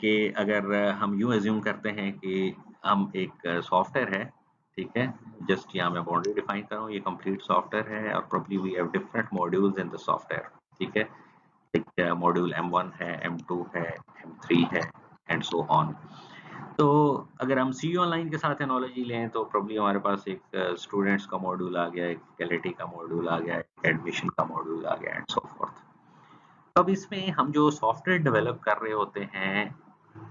के अगर हम यूं एज्यूम करते हैं कि हम एक सॉफ्टवेयर है, ठीक है, जस्ट यहाँ मैं बाउंड्री डिफाइन कर रहा हूँ, ये कंप्लीट सॉफ्टवेयर है और probably we have different modules in the software, ठीक है, एक मॉड्यूल M1 है, M2 है, M3 है एंड सो ऑन। तो अगर हम सी ऑनलाइन के साथ एनोलॉजी लें तो प्रोबब्ली हमारे पास एक स्टूडेंट्स का मॉड्यूल आ गया, एक क्वालिटी का मॉड्यूल आ गया, एक एडमिशन का मॉड्यूल आ गया एंड सो फोर्थ। अब इसमें हम जो सॉफ्टवेयर डेवलप कर रहे होते हैं,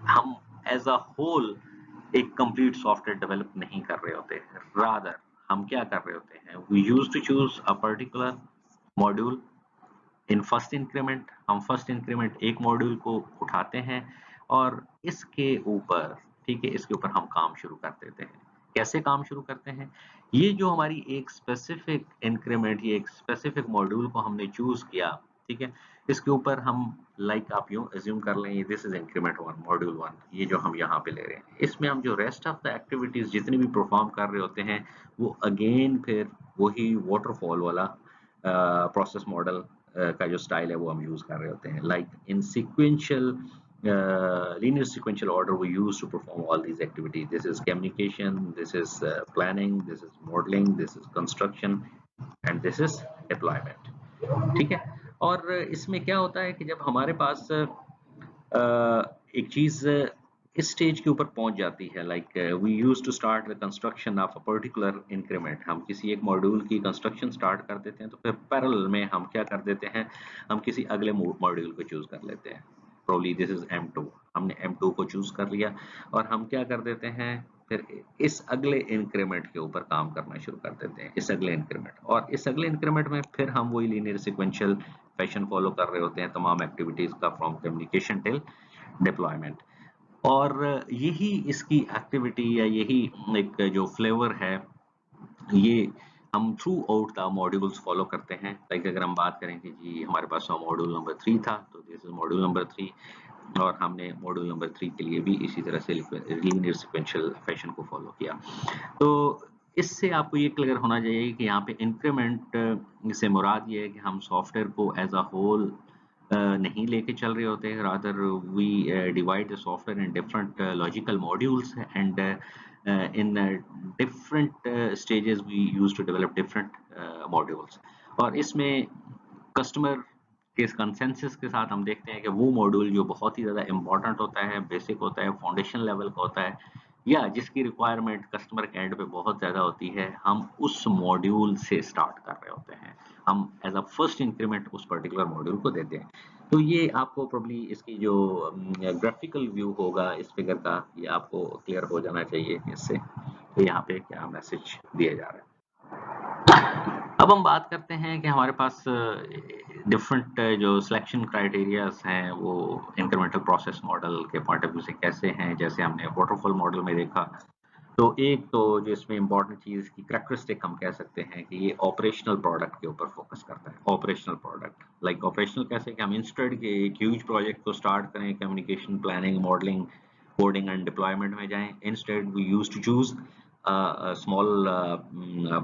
हम एज अ होल एक कंप्लीट सॉफ्टवेयर डेवलप नहीं कर रहे होते, रादर हम क्या कर रहे होते हैं, we use to choose a particular module in first increment. हम फर्स्ट इंक्रीमेंट एक मॉड्यूल को उठाते हैं और इसके ऊपर, ठीक है, इसके ऊपर हम काम शुरू कर देते हैं। कैसे काम शुरू करते हैं, ये जो हमारी एक स्पेसिफिक इंक्रीमेंट, ये एक स्पेसिफिक मॉड्यूल को हमने चूज किया, ठीक है, इसके ऊपर हम लाइक आप यूं एज्यूम कर लें दिस इज इंक्रीमेंट 1 मॉड्यूल 1, ये जो हम यहाँ पे ले रहे हैं, इसमें हम जो रेस्ट ऑफ द एक्टिविटीज जितनी भी परफॉर्म कर रहे होते हैं वो अगेन फिर वही वाटरफॉल वाला प्रोसेस मॉडल का जो स्टाइल है वो हम यूज कर रहे होते हैं। Like in sequential linear sequential order we use to perform all these activities. This is communication, this is planning, this is modeling, this is construction and this is deployment, ठीक है। और इसमें क्या होता है कि जब हमारे पास एक चीज इस स्टेज के ऊपर पहुंच जाती है, like we use to start the construction of a particular increment, हम किसी एक मॉड्यूल की कंस्ट्रक्शन स्टार्ट कर देते हैं तो फिर पैरेलल में हम क्या कर देते हैं, हम किसी अगले मॉड्यूल को चूज कर लेते हैं। प्रोबब्ली दिस इज M2, हमने M2 को चूज कर लिया और हम क्या कर देते हैं, फिर इस अगले इंक्रीमेंट के ऊपर काम करना शुरू कर देते हैं, इस अगले इंक्रीमेंट, और इस अगले इंक्रीमेंट में फिर हम वही लीनियर सीक्वेंशियल फैशन फॉलो कर रहे होते हैं तमाम एक्टिविटीज का, फ्रॉम कम्युनिकेशन टिल डिप्लॉयमेंट। और यही इसकी एक्टिविटी या यही एक जो फ्लेवर है ये हम through out the modules follow करते हैं। लाइक अगर हम बात करें कि जी हमारे पास मॉड्यूल नंबर 3 था तो दिस इज मॉड्यूल नंबर 3, और हमने मॉड्यूल नंबर 3 के लिए भी इसी तरह से लीनियर सीक्वेंशियल फैशन को फॉलो किया। तो इससे आपको ये क्लियर होना चाहिए कि यहाँ पे इंक्रीमेंट से मुराद ये है कि हम सॉफ्टवेयर को एज अ होल नहीं लेके चल रहे होते हैं, rather we divide the software in different logical modules and in different stages we use to develop different modules। और इसमें कस्टमर इस कंसेंसस के साथ हम देखते हैं कि वो मॉड्यूल जो बहुत ही ज़्यादा इम्पोर्टेंट होता है, बेसिक होता है, फाउंडेशन लेवल का होता है, या जिसकी रिक्वायरमेंट कस्टमर के एंड पे बहुत ज़्यादा होती है, हम उस मॉड्यूल से स्टार्ट कर रहे होते हैं। हम एज अ फर्स्ट इंक्रीमेंट उस पर्टिकुलर मॉड्यूल को देते हैं। तो ये आपको प्रोबब्ली इसकी जो ग्राफिकल व्यू होगा इस फिगर का, ये आपको क्लियर हो जाना चाहिए इससे, तो यहाँ पे क्या मैसेज दिया जा रहा है। अब हम बात करते हैं कि हमारे पास डिफरेंट जो सिलेक्शन क्राइटेरियाज हैं वो इंक्रीमेंटल प्रोसेस मॉडल के पॉइंट ऑफ व्यू से कैसे हैं। जैसे हमने वाटरफॉल मॉडल में देखा, तो एक तो जो इसमें इंपॉर्टेंट चीज की कैरेक्टरिस्टिक हम कह सकते हैं कि ये ऑपरेशनल प्रोडक्ट के ऊपर फोकस करता है। ऑपरेशनल प्रोडक्ट लाइक ऑपरेशनल कैसे कि हम इंस्टेड के एक ह्यूज प्रोजेक्ट को स्टार्ट करें, communication, planning, modelling, coding and deployment में जाएं। Instead we use to choose small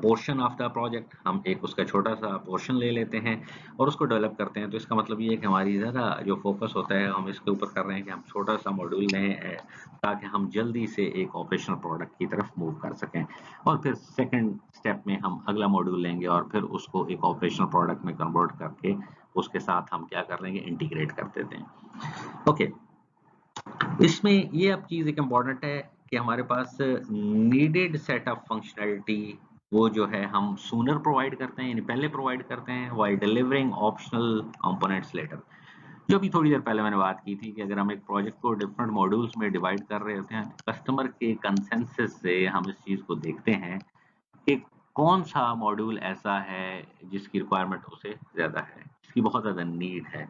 portion of the project. हम एक उसका छोटा सा पोर्शन ले लेते हैं और उसको डेवलप करते हैं। तो इसका मतलब ये है कि हमारी ज़्यादा जो फोकस होता है हम इसके ऊपर कर रहे हैं कि हम छोटा सा मॉड्यूल लें ताकि हम जल्दी से एक ऑपरेशनल प्रोडक्ट की तरफ मूव कर सकें। और फिर सेकंड स्टेप में हम अगला मॉड्यूल लेंगे और फिर उसको एक ऑपरेशनल प्रोडक्ट में कन्वर्ट करके उसके साथ हम क्या कर लेंगे, इंटीग्रेट कर देते हैं। ओके, इसमें ये अब चीज एक इम्पॉर्टेंट है कि हमारे पास नीडेड सेट ऑफ फंक्शनैलिटी वो जो है हम सूनर प्रोवाइड करते हैं, यानी पहले प्रोवाइड करते हैं, while delivering optional components later. जो भी थोड़ी देर पहले मैंने बात की थी कि अगर हम एक प्रोजेक्ट को डिफरेंट मॉड्यूल्स में डिवाइड कर रहे होते हैं, कस्टमर के कंसेंसस से हम इस चीज को देखते हैं कि कौन सा मॉड्यूल ऐसा है जिसकी रिक्वायरमेंट उसे ज्यादा है, जिसकी बहुत ज्यादा नीड है।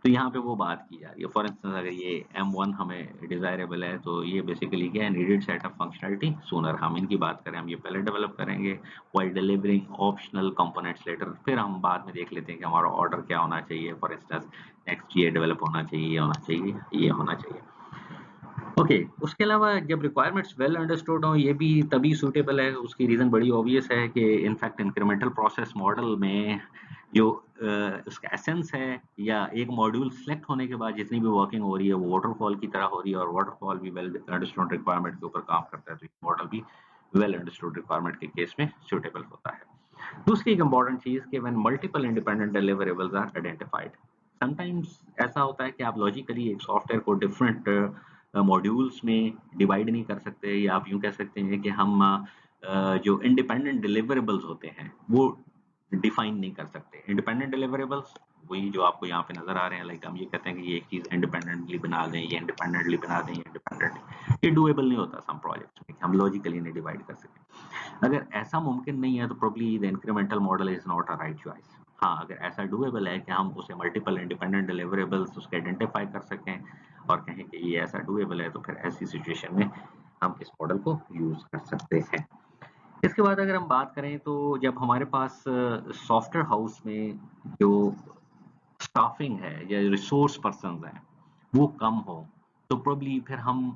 तो यहाँ पे वो बात की जा रही है। फॉर इंस्टेंस अगर ये M1 हमें डिजायरेबल है तो ये बेसिकली क्या है, needed set of functionality sooner. हम इनकी बात करें, हम ये पहले डेवलप करेंगे while delivering optional components later. फिर हम बाद में देख लेते हैं कि हमारा ऑर्डर क्या होना चाहिए। फॉर इंस्टेंस नेक्स्ट ये डेवलप होना चाहिए, ये होना चाहिए, ये होना चाहिए। ओके, उसके अलावा जब रिक्वायरमेंट्स वेल अंडरस्टूड हो, ये भी तभी सूटेबल है। उसकी रीजन बड़ी ऑब्वियस है कि इनफैक्ट इंक्रीमेंटल प्रोसेस मॉडल में जो उसका एसेंस है, या एक मॉड्यूल सेलेक्ट होने के बाद जितनी भी वर्किंग हो रही है वो वाटरफॉल की तरह हो रही है, और वाटरफॉल भी वेल अंडरस्टूड रिक्वायरमेंट के ऊपर काम करता है, तो मॉडल भी वेल अंडरस्टूड रिक्वायरमेंट के केस में सूटेबल होता है। दूसरी एक इंपॉर्टेंट चीज कि when multiple independent deliverables are identified, sometimes ऐसा होता है कि आप लॉजिकली एक सॉफ्टवेयर को डिफरेंट मॉड्यूल्स में डिवाइड नहीं कर सकते, या आप यूं कह सकते हैं कि हम जो इंडिपेंडेंट डिलीवरेबल्स होते हैं वो डिफाइन नहीं कर सकते। इंडिपेंडेंट डिलीवरेबल्स वही जो आपको यहाँ पे नजर आ रहे हैं, लाइक हम ये कहते हैं कि ये एक चीज इंडिपेंडेंटली बना दें, ये इंडिपेंडेंटली बना दें, ये इंडिपेंडेंटली, ये डुएबल नहीं होता सम प्रोजेक्ट्स में, हम लॉजिकली नहीं डिवाइड कर सकें। अगर ऐसा मुमकिन नहीं है तो probably the incremental model is not a right choice. हाँ, अगर ऐसा डुएबल है कि हम उसे मल्टीपल इंडिपेंडेंट डिलीवरेबल्स उसके आइडेंटिफाई कर सकें और कहें कि ये ऐसा डुएबल है, तो फिर ऐसी सिचुएशन में हम इस मॉडल को यूज कर सकते हैं। इसके बाद अगर हम बात करें तो जब हमारे पास सॉफ्टवेयर हाउस में जो स्टाफिंग है या रिसोर्स पर्सन हैं वो कम हो, तो प्रोबब्ली फिर हम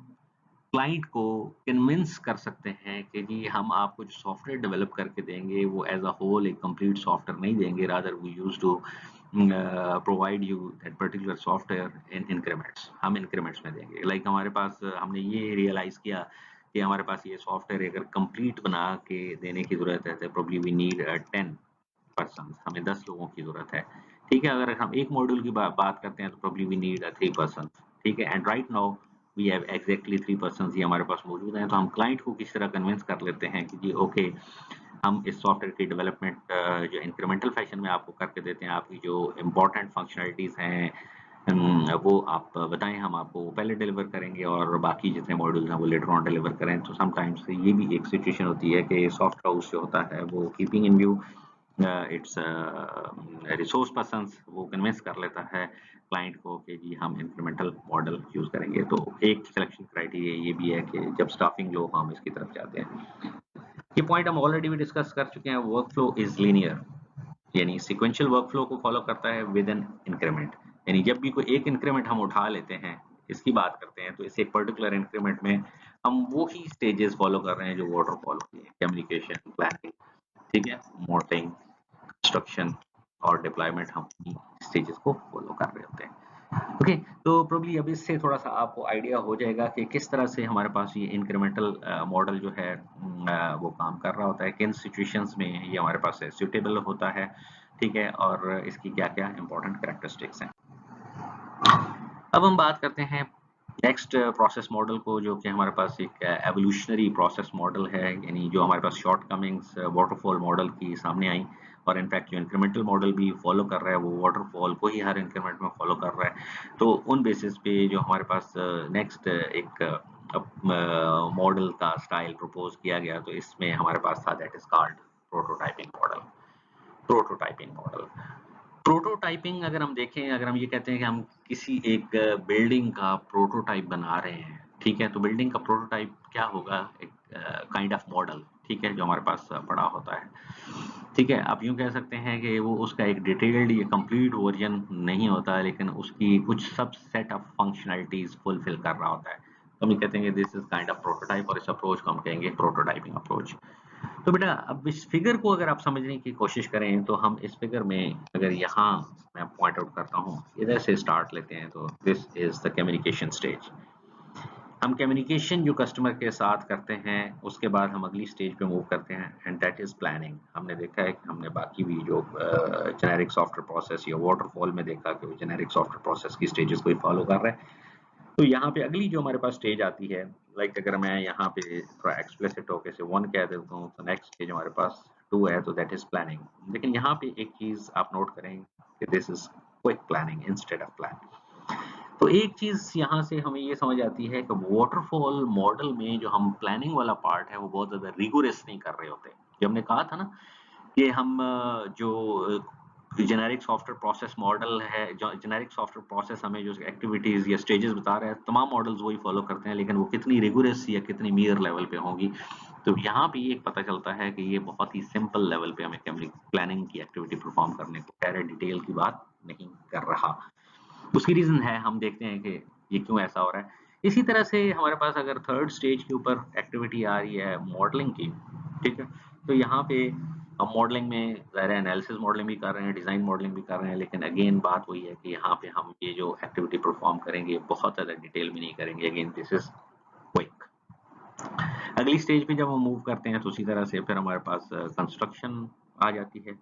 क्लाइंट को कन्विंस कर सकते हैं कि जी हम आपको जो सॉफ्टवेयर डेवलप करके देंगे वो एज अ होल एक कंप्लीट सॉफ्टवेयर नहीं देंगे, rather we use to provide you that particular software in increments. हम इंक्रीमेंट्स में देंगे। लाइक हमारे पास हमने ये रियलाइज किया कि हमारे पास ये सॉफ्टवेयर अगर कंप्लीट बना के देने की जरूरत है तो प्रोबब्ली वी नीड 10 पर्सन, हमें 10 लोगों की जरूरत है। ठीक है, अगर हम एक मॉड्यूल की बात करते हैं तो प्रोबब्ली वी नीड 3 पर्सन। ठीक है, and right now we have exactly 3 person ही हमारे पास मौजूद हैं। तो हम क्लाइंट को किस तरह कन्विंस कर लेते हैं कि जी ओके, हम इस सॉफ्टवेयर की डेवलपमेंट जो इंक्रीमेंटल फैशन में आपको करके देते हैं। आपकी जो इम्पोर्टेंट फंक्शनलिटीज हैं वो आप बताएं, हम आपको पहले डिलीवर करेंगे और बाकी जितने मॉड्यूल्स हैं वो लेटर ऑन डिलीवर करें। तो समटाइम्स ये भी एक सिचुएशन होती है कि सॉफ्ट हाउस जो होता है वो keeping in view it's resource person, वो कन्विंस कर लेता है क्लाइंट को कि जी हम इंक्रीमेंटल मॉडल यूज करेंगे। तो एक सिलेक्शन क्राइटेरिया ये भी है कि जब स्टाफिंग लो हम इसकी तरफ जाते हैं। ये पॉइंट हम ऑलरेडी भी डिस्कस कर चुके हैं। वर्कफ्लो इज लीनियर, यानी सिक्वेंशियल वर्कफ्लो को फॉलो करता है विद एन इंक्रीमेंट। यानी जब भी कोई एक इंक्रीमेंट हम उठा लेते हैं, इसकी बात करते हैं, तो इस एक पर्टिकुलर इंक्रीमेंट में हम वो ही स्टेजेस फॉलो कर रहे हैं जो वाटरफॉल होती है, कम्युनिकेशन, प्लानिंग, ठीक है, मॉडलिंग, कंस्ट्रक्शन और डिप्लॉयमेंट, हम स्टेजेस को फॉलो कर रहे होते हैं। ओके, तो प्रोबब्ली अब इससे थोड़ा सा आपको आइडिया हो जाएगा कि किस तरह से हमारे पास ये इंक्रीमेंटल मॉडल जो है वो काम कर रहा होता है, किन सिचुएशंस में ये हमारे पास सूटेबल होता है। ठीक है, और इसकी क्या-क्या इंपॉर्टेंट कैरेक्टरिस्टिक्स हैं। अब हम बात करते हैं नेक्स्ट प्रोसेस मॉडल को, जो कि हमारे पास एक एवोल्यूशनरी प्रोसेस मॉडल है, यानी जो हमारे पास शॉर्टकमिंग्स वाटरफॉल मॉडल की सामने आई, और इनफैक्ट जो इंक्रीमेंटल मॉडल भी फॉलो कर रहा है वो वाटरफॉल को ही हर इंक्रीमेंट में फॉलो कर रहा है। तो उन बेसिस पे जो हमारे पास नेक्स्ट एक मॉडल का स्टाइल प्रपोज किया गया, तो इसमें हमारे पास था that is called prototyping model. Prototyping model, prototyping अगर हम देखें, अगर हम ये कहते हैं कि हम किसी एक बिल्डिंग का प्रोटोटाइप बना रहे हैं, ठीक है, तो बिल्डिंग का प्रोटोटाइप क्या होगा, एक काइंड ऑफ मॉडल, ठीक है, जो हमारे पास पड़ा होता है, ठीक है। आप यूं कह सकते हैं कि वो उसका एक डिटेल्ड या कंप्लीट वर्जन नहीं होता है, लेकिन उसकी कुछ सब सेट ऑफ फंक्शनैलिटीज फुलफिल कर रहा होता है, तो हम ये कहते हैं कि this is kind of prototype, और इस अप्रोच को हम कहेंगे प्रोटोटाइपिंग अप्रोच। तो बेटा अब इस फिगर को अगर आप समझने की कोशिश करें, तो हम इस फिगर में अगर यहाँ मैं पॉइंट आउट करता हूँ, इधर से स्टार्ट लेते हैं, तो this is the communication stage. हम कम्युनिकेशन जो कस्टमर के साथ करते हैं, उसके बाद हम अगली स्टेज पे मूव करते हैं, एंड दैट इज प्लानिंग। हमने देखा है कि हमने बाकी भी जो जेनेरिक सॉफ्टवेयर प्रोसेस या वाटरफॉल में देखा कि वो जेनेरिक सॉफ्टवेयर प्रोसेस की स्टेजेस को ही फॉलो कर रहे हैं। तो यहाँ पे अगली जो हमारे पास स्टेज आती है, लाइक अगर मैं यहाँ पे थोड़ा एक्सप्लिसिट होके से 1 कह देता हूँ, तो नेक्स्ट स्टेज हमारे पास 2 है, तो दैट इज प्लानिंग। लेकिन यहाँ पे एक चीज आप नोट करें कि this is quick planning instead of plan. तो एक चीज यहाँ से हमें ये समझ आती है कि वाटरफॉल मॉडल में जो हम प्लानिंग वाला पार्ट है वो बहुत ज्यादा रिगोरस नहीं कर रहे होते। जो हमने कहा था ना कि हम जो जेनेरिक सॉफ्टवेयर प्रोसेस मॉडल है, जो जेनेरिक सॉफ्टवेयर प्रोसेस हमें जो एक्टिविटीज या स्टेजेस बता रहे हैं, तमाम मॉडल्स वही फॉलो करते हैं, लेकिन वो कितनी रिगोरस या कितनी मीयर लेवल पे होंगी। तो यहाँ पे ये पता चलता है कि ये बहुत ही सिंपल लेवल पे हमें प्लानिंग की एक्टिविटी परफॉर्म करने को कह रहे, डिटेल की बात नहीं कर रहा। उसकी रीजन है, हम देखते हैं कि ये क्यों ऐसा हो रहा है। इसी तरह से हमारे पास अगर थर्ड स्टेज के ऊपर एक्टिविटी आ रही है मॉडलिंग की, ठीक है, तो यहाँ पे हम मॉडलिंग में ज़ाहिर है एनालिसिस मॉडलिंग भी कर रहे हैं, डिजाइन मॉडलिंग भी कर रहे हैं, लेकिन अगेन बात वही है कि यहाँ पे हम ये जो एक्टिविटी परफॉर्म करेंगे बहुत ज़्यादा डिटेल में नहीं करेंगे। Again this is quick. अगली स्टेज पे जब हम मूव करते हैं, तो उसी तरह से फिर हमारे पास कंस्ट्रक्शन आ जाती है,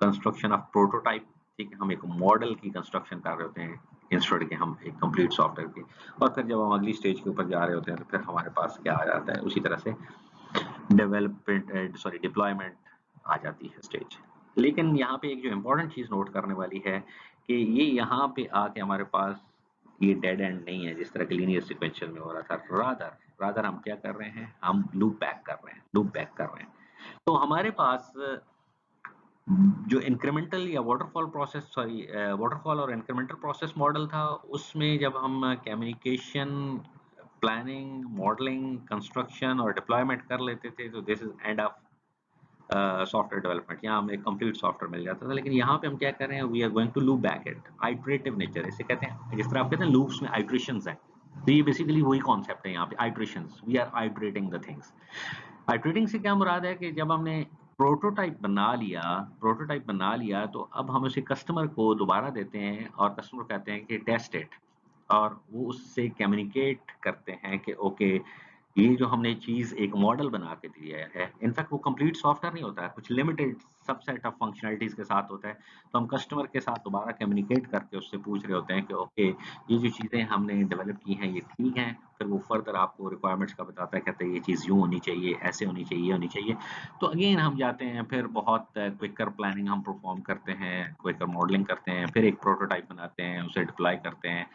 कंस्ट्रक्शन ऑफ प्रोटोटाइप। ठीक है, हम एक मॉडल की कंस्ट्रक्शन कर रहे होते हैं इंस्टेड के हम एक कंप्लीट सॉफ्टवेयर की। और फिर जब हम अगली स्टेज के ऊपर जा रहे होते हैं, तो फिर हमारे पास क्या आ जाता है, उसी तरह से डिप्लॉयमेंट आ जाती है स्टेज। लेकिन यहाँ पे एक जो इम्पोर्टेंट चीज नोट करने वाली है कि ये यहाँ पे आके हमारे पास ये डेड एंड नहीं है जिस तरह के लीनियर सीक्वेंशियल में हो रहा था। रादर रादर हम क्या कर रहे हैं, हम लूप बैक कर रहे हैं, लूप बैक कर रहे हैं। तो हमारे पास जो इंक्रीमेंटल या वाटरफॉल प्रोसेस, सॉरी वाटरफॉल और इंक्रीमेंटल प्रोसेस मॉडल था, उसमें जब हम कम्युनिकेशन, प्लानिंग, मॉडलिंग, कंस्ट्रक्शन और डिप्लॉयमेंट कर लेते थे, तो this is end of software development. यहाँ हमें कंप्लीट सॉफ्टवेयर मिल जाता था। लेकिन यहाँ पे हम क्या कर रहे हैं, we are going to loop back it, iterative nature इसे कहते हैं। जिस तरह आप कहते हैं लूप्स में आइटरेशंस हैं, तो ये बेसिकली वही कॉन्सेप्ट है यहाँ पे, iterations. We are iterating the things. Iterating से क्या मुराद है कि जब हमने प्रोटोटाइप बना लिया, तो अब हम उसे कस्टमर को दोबारा देते हैं और कस्टमर कहते हैं कि टेस्ट इट, और वो उससे कम्युनिकेट करते हैं कि ओके, ये जो हमने चीज एक मॉडल बना के दिया है, इनफैक्ट वो कंप्लीट सॉफ्टवेयर नहीं होता है, कुछ लिमिटेड सबसेट ऑफ फंक्शनैलिटीज के साथ होता है। तो हम कस्टमर के साथ दोबारा कम्युनिकेट करके उससे पूछ रहे होते हैं कि ओके, ये जो चीजें हमने डेवलप की हैं ये ठीक हैं। फिर वो फर्दर आपको रिक्वायरमेंट्स का बताता है, कहते हैं ये चीज यूं होनी चाहिए, ऐसे होनी चाहिए, ये होनी चाहिए। तो अगेन हम जाते हैं, फिर बहुत क्विकर प्लानिंग हम परफॉर्म करते हैं, क्विकर मॉडलिंग करते हैं, फिर एक प्रोटोटाइप बनाते हैं, उसे डिप्लॉय करते हैं,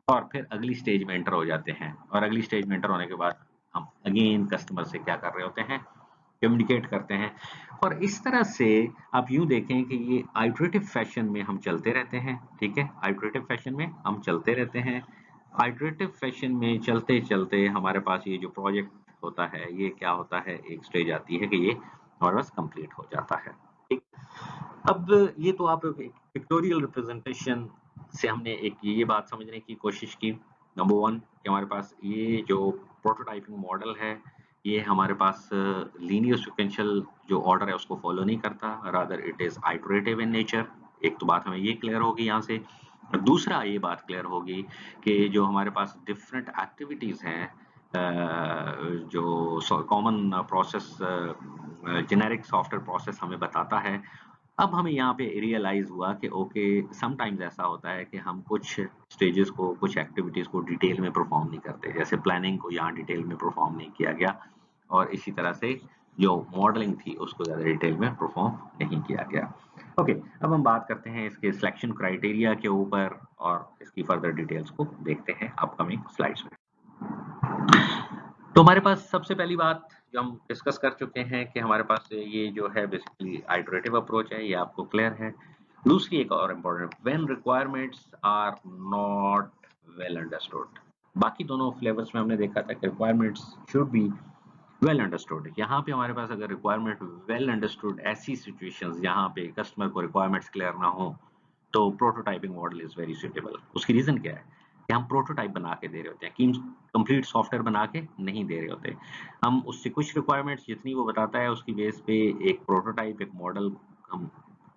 और फिर अगली स्टेज में एंटर हो जाते हैं। और अगली स्टेज में एंटर होने के बाद हम अगेन कस्टमर से क्या कर रहे होते हैं, कम्युनिकेट करते हैं। और इस तरह से आप यूं देखें कि ये आइटरेटिव फैशन में हम चलते रहते हैं। ठीक है, आइटरेटिव फैशन में हम चलते रहते हैं। आइटरेटिव फैशन में चलते चलते हमारे पास ये जो प्रोजेक्ट होता है, ये क्या होता है, एक स्टेज आती है कि ये हमारे पास कंप्लीट हो जाता है। ठीक, अब ये तो आप पिक्टोरियल रिप्रेजेंटेशन से हमने एक ये बात समझने की कोशिश की, नंबर वन, कि हमारे पास ये जो प्रोटोटाइपिंग मॉडल है, ये हमारे पास लीनियर सीक्वेंशियल जो ऑर्डर है उसको फॉलो नहीं करता, rather it is iterative in nature. एक तो बात हमें ये क्लियर होगी यहाँ से। दूसरा ये बात क्लियर होगी कि जो हमारे पास डिफरेंट एक्टिविटीज हैं, जो common process generic software process हमें बताता है, अब हमें यहाँ पे रियलाइज़ हुआ कि ओके, समटाइम्स ऐसा होता है कि हम कुछ स्टेजेस को, कुछ एक्टिविटीज़ को डिटेल में परफॉर्म नहीं करते। जैसे प्लानिंग को यहाँ डिटेल में परफॉर्म नहीं किया गया और इसी तरह से जो मॉडलिंग थी उसको ज़्यादा डिटेल में परफॉर्म नहीं किया गया। ओके, अब हम बात करते हैं इसके सिलेक्शन क्राइटेरिया के ऊपर और इसकी फर्दर डिटेल्स को देखते हैं अपकमिंग स्लाइड्स में। तो हमारे पास सबसे पहली बात जो हम डिस्कस कर चुके हैं कि हमारे पास ये जो है बेसिकली आइटरेटिव अप्रोच है, ये आपको क्लियर है। दूसरी एक और important, when requirements are not well understood. बाकी दोनों फ्लेवर्स में हमने देखा था कि requirements should be well understood. यहाँ पे हमारे पास अगर रिक्वायरमेंट वेल अंडरस्टूड, ऐसी सिचुएशंस जहाँ पे कस्टमर को रिक्वायरमेंट्स क्लियर ना हो, तो prototyping model is very suitable. उसकी रीजन क्या है कि हम प्रोटोटाइप बना के दे रहे होते हैं, कि कंप्लीट सॉफ्टवेयर बना के नहीं दे रहे होते। हम उससे कुछ रिक्वायरमेंट्स जितनी वो बताता है उसकी बेस पे एक प्रोटोटाइप, एक मॉडल, हम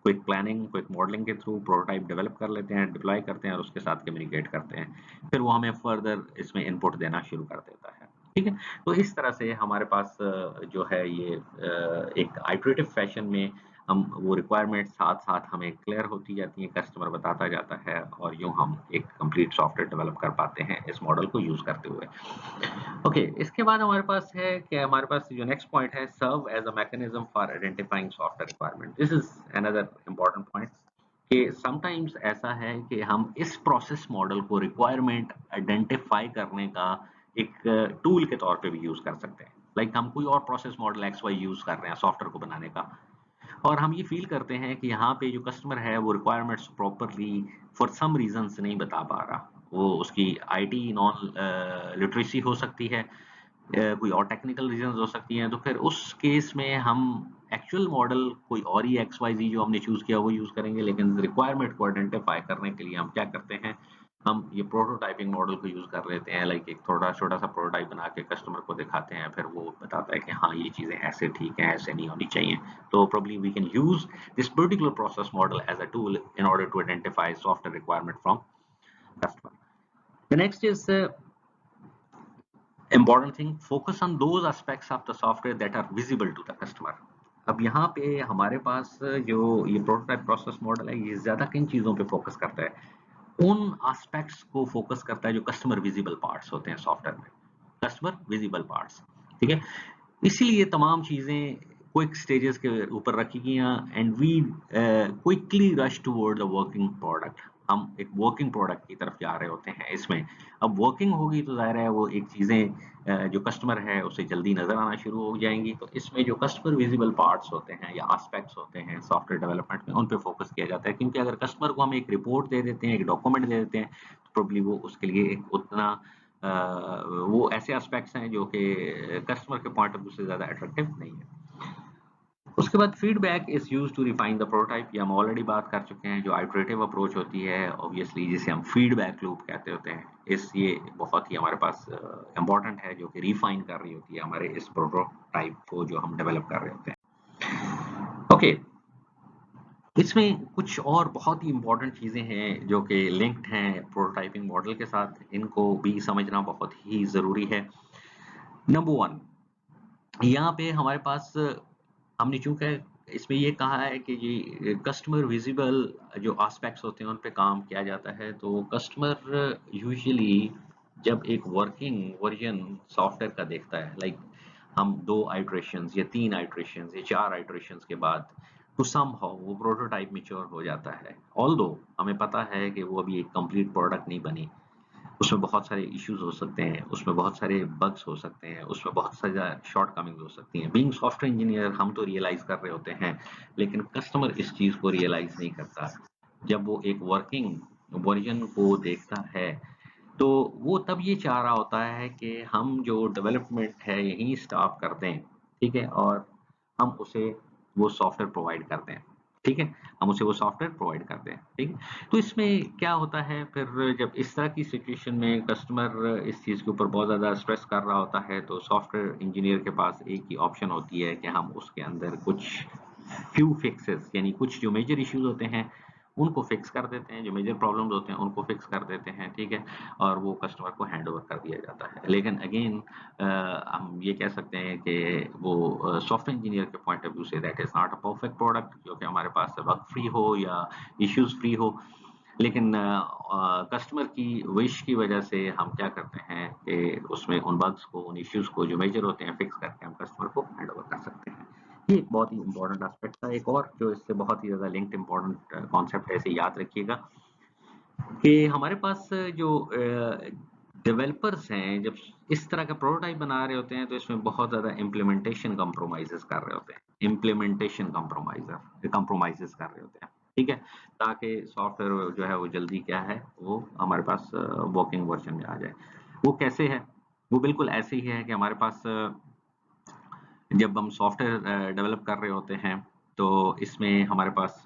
क्विक प्लानिंग, क्विक मॉडलिंग के थ्रू प्रोटोटाइप डेवलप कर लेते हैं, डिप्लॉय करते हैं और उसके साथ कम्युनिकेट करते हैं। फिर वो हमें फर्दर इसमें इनपुट देना शुरू कर देता है। ठीक है, तो इस तरह से हमारे पास जो है ये एक आइटरेटिव फैशन में हम वो रिक्वायरमेंट साथ साथ हमें क्लियर होती जाती है, कस्टमर बताता जाता है और यूं हम एक कंप्लीट सॉफ्टवेयर डेवलप कर पाते हैं इस मॉडल को यूज करते हुए। ओके, इसके बाद हमारे पास है कि हमारे पास जो नेक्स्ट पॉइंट है, serve as a mechanism for identifying software requirement. This is another important point कि समटाइम्स ऐसा है कि हम इस प्रोसेस मॉडल को रिक्वायरमेंट आइडेंटिफाई करने का एक टूल के तौर पे भी यूज कर सकते हैं। लाइक हम कोई और process model X Y use कर रहे हैं सॉफ्टवेयर को बनाने का, और हम ये फील करते हैं कि यहाँ पे जो कस्टमर है वो requirements properly for some reason से नहीं बता पा रहा। वो उसकी आईटी नॉन लिटरेसी हो सकती है, कोई और टेक्निकल रीजन हो सकती हैं। तो फिर उस केस में हम एक्चुअल मॉडल कोई और ही एक्स वाई जी जो हमने चूज किया वो यूज करेंगे, लेकिन रिक्वायरमेंट को आइडेंटिफाई करने के लिए हम क्या करते हैं, हम ये प्रोटोटाइपिंग मॉडल को यूज कर लेते हैं। लाइक एक थोड़ा छोटा सा प्रोटोटाइप बना के कस्टमर को दिखाते हैं, फिर वो बताता है कि हाँ ये चीजें ऐसे ठीक है, ऐसे नहीं होनी चाहिए। तो probably we can use this particular process model as a tool in order to identify software requirement from customer. The next is important thing, focus on those aspects of the software that are visible to the customer. अब यहाँ पे हमारे पास जो ये prototype process model है, ये ज्यादा किन चीजों पे फोकस करता है, उन एस्पेक्ट्स को फोकस करता है जो कस्टमर विजिबल पार्ट्स होते हैं सॉफ्टवेयर में, कस्टमर विजिबल पार्ट्स। ठीक है, इसीलिए तमाम चीजें क्विक स्टेजेस के ऊपर रखी गई हैं and we quickly rush toward the working product. हम एक वर्किंग प्रोडक्ट की तरफ जा रहे होते हैं इसमें। अब वर्किंग होगी तो जाहिर है वो एक चीजें जो कस्टमर है उसे जल्दी नजर आना शुरू हो जाएंगी। तो इसमें जो कस्टमर विजिबल पार्ट्स होते हैं या एस्पेक्ट्स होते हैं सॉफ्टवेयर डेवलपमेंट में, उन पे फोकस किया जाता है। क्योंकि अगर कस्टमर को हम एक रिपोर्ट दे देते हैं, एक डॉक्यूमेंट दे देते हैं, तो प्रोबेबली वो उसके लिए एक उतना वो ऐसे एस्पेक्ट्स हैं जो कि कस्टमर के पॉइंट ऑफ व्यू से ज्यादा अट्रैक्टिव नहीं है। उसके बाद feedback is used to refine the prototype. ये हम ऑलरेडी बात कर चुके हैं। जो आइटरेटिव अप्रोच होती है ऑब्वियसली, जिसे हम फीडबैक लूप कहते होते हैं, इस ये बहुत ही हमारे पास इंपॉर्टेंट है, जो कि रिफाइन कर रही होती है हमारे इस प्रोटोटाइप को जो हम डेवलप कर रहे होते हैं। ओके, इसमें कुछ और बहुत ही इंपॉर्टेंट चीजें हैं जो कि लिंक्ड हैं प्रोटोटाइपिंग मॉडल के साथ, इनको भी समझना बहुत ही जरूरी है। नंबर वन, यहाँ पे हमारे पास हमने चूंकि इसमें ये कहा है कि ये कस्टमर विजिबल जो एस्पेक्ट्स होते हैं उन पे काम किया जाता है। तो कस्टमर यूजुअली जब एक वर्किंग वर्जन सॉफ्टवेयर का देखता है, लाइक हम 2 आइटरेशंस या 3 आइटरेशंस या 4 आइटरेशंस के बाद तो समहाउ वो प्रोटोटाइप मैच्योर हो जाता है। ऑल्दो हमें पता है कि वो अभी एक कंप्लीट प्रोडक्ट नहीं बनी, उसमें बहुत सारे इश्यूज हो सकते हैं, उसमें बहुत सारे बग्स हो सकते हैं, उसमें बहुत सारी शॉर्ट कमिंग्स हो सकती हैं। बीइंग सॉफ्टवेयर इंजीनियर हम तो रियलाइज कर रहे होते हैं, लेकिन कस्टमर इस चीज को रियलाइज नहीं करता। जब वो एक वर्किंग वर्जन को देखता है तो वो तब ये चाह रहा होता है कि हम जो डेवलपमेंट है यहीं स्टॉप कर दें, ठीक है, और हम उसे वो सॉफ्टवेयर प्रोवाइड कर दें। ठीक है, हम उसे वो सॉफ्टवेयर प्रोवाइड कर दें। ठीक है, तो इसमें क्या होता है फिर, जब इस तरह की सिचुएशन में कस्टमर इस चीज के ऊपर बहुत ज्यादा स्ट्रेस कर रहा होता है, तो सॉफ्टवेयर इंजीनियर के पास एक ही ऑप्शन होती है कि हम उसके अंदर कुछ फ्यू फिक्सेस, यानी कुछ जो मेजर इश्यूज होते हैं उनको फिक्स कर देते हैं, जो मेजर प्रॉब्लम्स होते हैं उनको फिक्स कर देते हैं, ठीक है? और वो कस्टमर को हैंड ओवर कर दिया जाता है। लेकिन अगेन हम ये कह सकते हैं कि वो सॉफ्टवेयर इंजीनियर के point of view say that is not a perfect product, जो कि हमारे पास बग फ्री हो या इश्यूज़ फ्री हो। लेकिन कस्टमर की विश की वजह से हम क्या करते हैं कि उसमें उन बग्स को, उन इश्यूज को जो मेजर होते हैं फिक्स करके हम कस्टमर को हैंड ओवर कर सकते हैं। ये एक बहुत ही इंपॉर्टेंट एस्पेक्ट था। एक और जो इससे बहुत ही ज्यादा लिंक्ड इंपॉर्टेंट कॉन्सेप्ट है, इसे याद रखिएगा कि हमारे पास जो डेवलपर्स हैं, जब इस तरह का प्रोटोटाइप बना रहे होते हैं तो इसमें बहुत ज्यादा इम्प्लीमेंटेशन कंप्रोमाइजेस कर रहे होते हैं, इम्प्लीमेंटेशन कंप्रोमाइजेस कर रहे होते हैं, ठीक है? ताकि सॉफ्टवेयर जो है वो जल्दी क्या है, वो हमारे पास वर्किंग वर्जन में आ जाए। वो कैसे है? वो बिल्कुल ऐसे ही है कि हमारे पास जब हम सॉफ्टवेयर डेवलप कर रहे होते हैं तो इसमें हमारे पास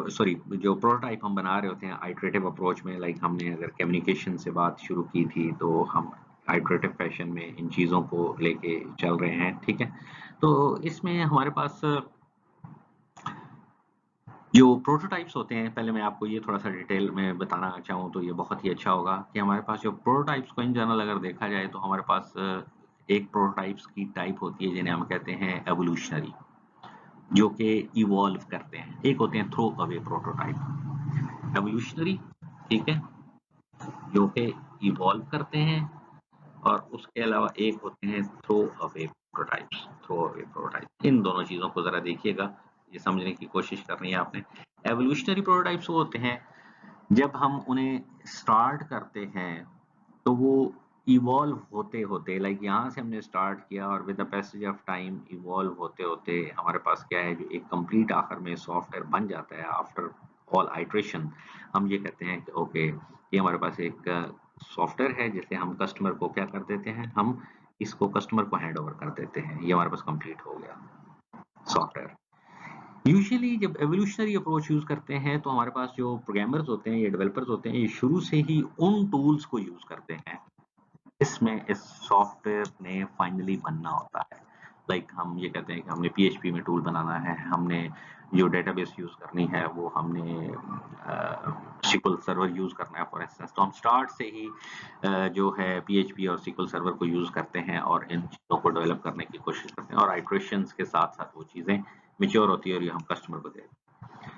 सॉरी, जो प्रोटोटाइप हम बना रहे होते हैं आइटरेटिव अप्रोच में, लाइक हमने अगर कम्युनिकेशन से बात शुरू की थी तो हम आइटरेटिव फैशन में इन चीज़ों को लेके चल रहे हैं, ठीक है? तो इसमें हमारे पास जो प्रोटोटाइप्स होते हैं, पहले मैं आपको ये थोड़ा सा डिटेल में बताना चाहूँ तो ये बहुत ही अच्छा होगा कि हमारे पास जो प्रोटोटाइप्स को इन जनरल अगर देखा जाए तो हमारे पास एक प्रोटोटाइप्स की टाइप होती है जिन्हें हम कहते हैं एवोल्यूशनरी, जो कि इवॉल्व करते हैं। एक होते हैं थ्रो अवे प्रोटोटाइप, एवोल्यूशनरी, ठीक है, जो कि इवॉल्व करते हैं, और उसके अलावा एक होते हैं throw away prototypes. Throw away prototype, इन दोनों चीजों को जरा देखिएगा, ये समझने की कोशिश करनी है आपने। एवोल्यूशनरी प्रोटोटाइप्स वो होते हैं जब हम उन्हें स्टार्ट करते हैं तो वो इवॉल्व होते होते, लाइक यहाँ से हमने स्टार्ट किया और with the passage of time evolve होते होते हमारे पास क्या है, जो एक कंप्लीट आखिर में सॉफ्टवेयर बन जाता है आफ्टर ऑल आइट्रेशन। हम ये कहते हैं कि ओके, ये हमारे पास एक सॉफ्टवेयर है जिसे हम कस्टमर को क्या कर देते हैं, हम इसको कस्टमर को हैंड ओवर कर देते हैं, ये हमारे पास कंप्लीट हो गया सॉफ्टवेयर। यूजुअली जब एवोल्यूशनरी अप्रोच यूज करते हैं तो हमारे पास जो प्रोग्रामर्स होते हैं या डेवलपर्स होते हैं, ये शुरू से ही उन टूल्स को यूज करते हैं इसमें इस सॉफ्टवेयर ने फाइनली बनना होता है। लाइक हम ये कहते हैं कि हमने पीएचपी में टूल बनाना है, हमने जो डेटाबेस यूज करनी है वो हमने SQL सर्वर यूज करना है फॉर इंस्टेंस, तो हम स्टार्ट से ही जो है पीएचपी और SQL सर्वर को यूज करते हैं और इन चीजों को डेवलप करने की कोशिश करते हैं, और आइट्रेशंस के साथ साथ वो चीजें मेच्योर होती है और ये हम कस्टमर को देते हैं।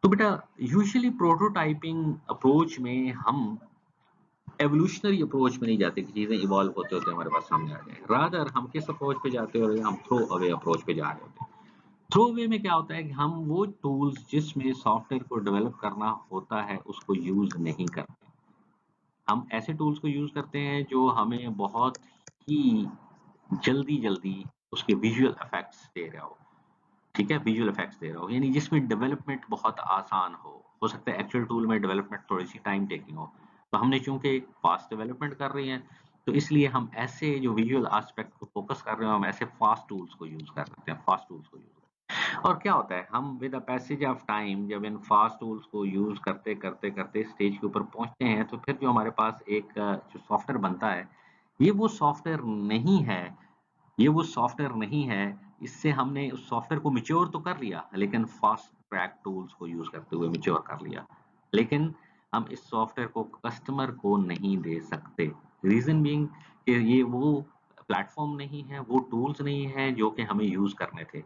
तो बेटा यूजुअली प्रोटोटाइपिंग अप्रोच में हम एवोल्यूशनरी अप्रोच में नहीं जाते कि चीजें इवॉल्व होते होते हमारे पास सामने आ जाए, रादर हम किस अप्रोच पे जाते हैं, हम थ्रो अवे अप्रोच पे जा रहे होते हैं। थ्रो अवे में क्या होता है कि हम वो टूल्स जिसमें सॉफ्टवेयर को डेवलप करना होता है उसको यूज नहीं करते, हम ऐसे टूल्स को यूज करते हैं जो हमें बहुत ही जल्दी जल्दी उसके विजुअल इफेक्ट्स दे रहा हो, ठीक है, विजुअल इफेक्ट्स दे रहा हो, यानी जिसमें डेवलपमेंट बहुत आसान हो सकता है एक्चुअल टूल में डेवलपमेंट थोड़ी सी टाइम टेकिंग हो, तो हमने चूंकि फास्ट डेवलपमेंट कर रही हैं तो इसलिए हम ऐसे जो विजुअल एस्पेक्ट को फोकस कर रहे हो, हम ऐसे फास्ट टूल्स को यूज कर सकते हैं, फास्ट टूल्स को यूज करते हैं। और क्या होता है, हम with the passage of time जब इन फास्ट टूल्स को यूज करते करते करते स्टेज के ऊपर पहुंचते हैं तो फिर जो हमारे पास एक जो सॉफ्टवेयर बनता है, ये वो सॉफ्टवेयर नहीं है, ये वो सॉफ्टवेयर नहीं है। इससे हमने उस सॉफ्टवेयर को मैच्योर तो कर लिया, लेकिन फास्ट ट्रैक टूल्स को यूज करते हुए मैच्योर कर लिया, लेकिन हम इस सॉफ्टवेयर को कस्टमर को नहीं दे सकते। रीजन बीइंग कि ये वो प्लेटफॉर्म नहीं है, वो टूल्स नहीं है जो कि हमें यूज करने थे।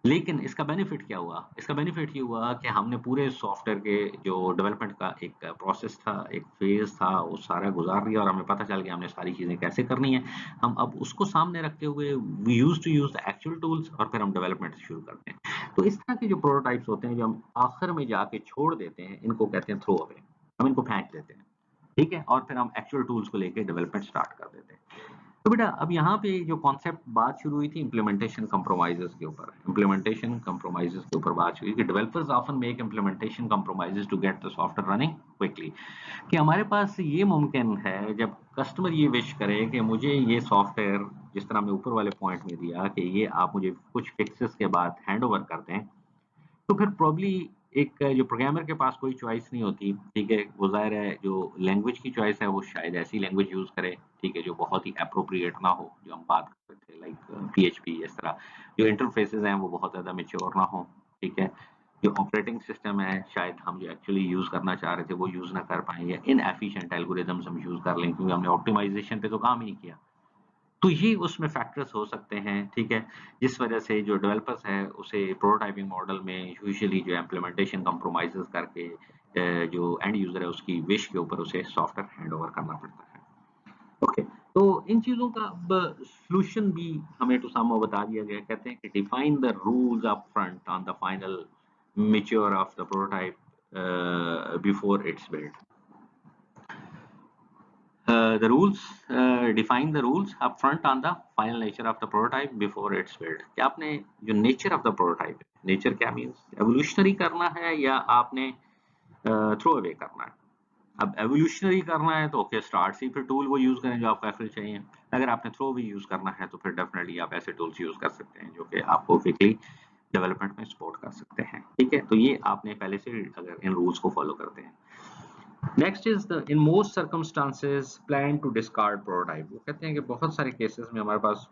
लेकिन इसका बेनिफिट क्या हुआ? इसका बेनिफिट ये हुआ कि हमने पूरे सॉफ्टवेयर के जो डेवलपमेंट का एक प्रोसेस था, एक फेज था, वो सारा गुजार लिया और हमें पता चल गया हमने सारी चीजें कैसे करनी है। हम अब उसको सामने रखते हुए we use to use the actual tools और फिर हम डेवलपमेंट शुरू करते हैं। तो इस तरह के जो प्रोटोटाइप्स होते हैं जो हम आखिर में जाके छोड़ देते हैं, इनको कहते हैं थ्रो अवे, हम इनको फेंक देते हैं, ठीक है, और फिर हम एक्चुअल टूल्स को लेके डेवलपमेंट स्टार्ट कर देते हैं। तो बेटा अब यहाँ पे जो कॉन्सेप्ट बात शुरू हुई थी इम्प्लीमेंटेशन कंप्रोमाइजेस के ऊपर, इम्प्लीमेंटेशन कंप्रोमाइजेस के ऊपर बात हुई कि developers often make implementation compromises to get the software running quickly, कि हमारे पास ये मुमकिन है जब कस्टमर ये विश करे कि मुझे ये सॉफ्टवेयर, जिस तरह हमने ऊपर वाले पॉइंट में दिया कि ये आप मुझे कुछ फिक्सेस के बाद हैंड ओवर कर दें, तो फिर प्रॉब्ली एक जो प्रोग्रामर के पास कोई चॉइस नहीं होती, ठीक है, वो ज़ाहिर है जो लैंग्वेज की चॉइस है वो शायद ऐसी लैंग्वेज यूज़ करे, ठीक है, जो बहुत ही अप्रोप्रिएट ना हो, जो हम बात कर रहे थे लाइक पीएचपी, इस तरह जो इंटरफेसेस हैं वो बहुत ज़्यादा मैच्योर ना हो, ठीक है, जो ऑपरेटिंग सिस्टम है शायद हम जो एक्चुअली यूज करना चाह रहे थे वो यूज ना कर पाए, या इनएफिशिएंट एल्गोरिदम्स हम यूज कर लें क्योंकि हमने ऑप्टिमाइजेशन पे तो काम ही नहीं किया। तो ये उसमें फैक्टर्स हो सकते हैं, ठीक है, जिस वजह से जो डेवलपर्स है उसे प्रोटोटाइपिंग मॉडल में यूजुअली जो इम्प्लीमेंटेशन कंप्रोमाइजेस करके जो एंड यूजर है उसकी विश के ऊपर उसे सॉफ्टवेयर हैंडओवर करना पड़ता है। ओके, तो इन चीजों का अब सॉल्यूशन भी हमें टू सम बता दिया गया। कहते हैं कि define the rules up front on the final mature of the prototype before it's built. The rules define the rules upfront on the final nature of the prototype before it's built। क्या आपने जो nature of the prototype, nature क्या means evolutionary करना है या आपने throw away करना है। अब एवोल्यूशनरी करना है तो ओके स्टार्ट से फिर टूल वो यूज करें जो आपको एक्चुअली चाहिए। अगर आपने थ्रो भी यूज करना है तो फिर डेफिनेटली आप ऐसे टूल्स यूज कर सकते हैं जो कि आपको क्विकली डेवलपमेंट में सपोर्ट कर सकते हैं, ठीक है। तो ये आपने पहले से अगर इन रूल्स को फॉलो करते हैं। Next is the in most circumstances plan to discard prototype. वो कहते हैं कि बहुत सारे केसेस में हमारे पास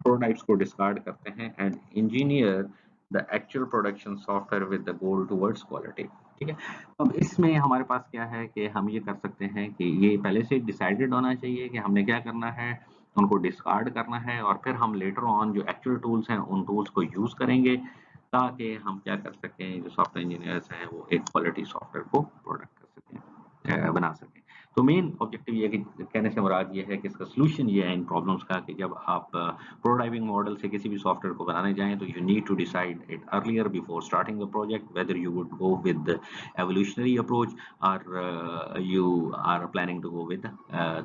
प्रोटोटाइप्स को डिस्कार्ड करते हैं and engineer the actual production software with the goal towards quality, ठीक है। अब इसमें हमारे पास क्या है कि हम ये कर सकते हैं कि ये पहले से डिसाइडेड होना चाहिए कि हमने क्या करना है, उनको डिस्कार्ड करना है और फिर हम लेटर ऑन जो एक्चुअल टूल्स हैं उन टूल्स को यूज करेंगे ताकि हम क्या कर सकें, जो सॉफ्टवेयर इंजीनियर्स हैं वो एक क्वालिटी सॉफ्टवेयर को प्रोडक्ट कर सकें, बना सकें। तो मेन ऑब्जेक्टिव ये कि कहने से मुराद ये है कि इसका सॉल्यूशन ये है इन प्रॉब्लम्स का कि जब आप प्रोटोटाइपिंग मॉडल से किसी भी सॉफ्टवेयर को बनाने जाएं तो you need to decide it earlier before starting the project whether you would go with evolutionary approach और you are planning to go with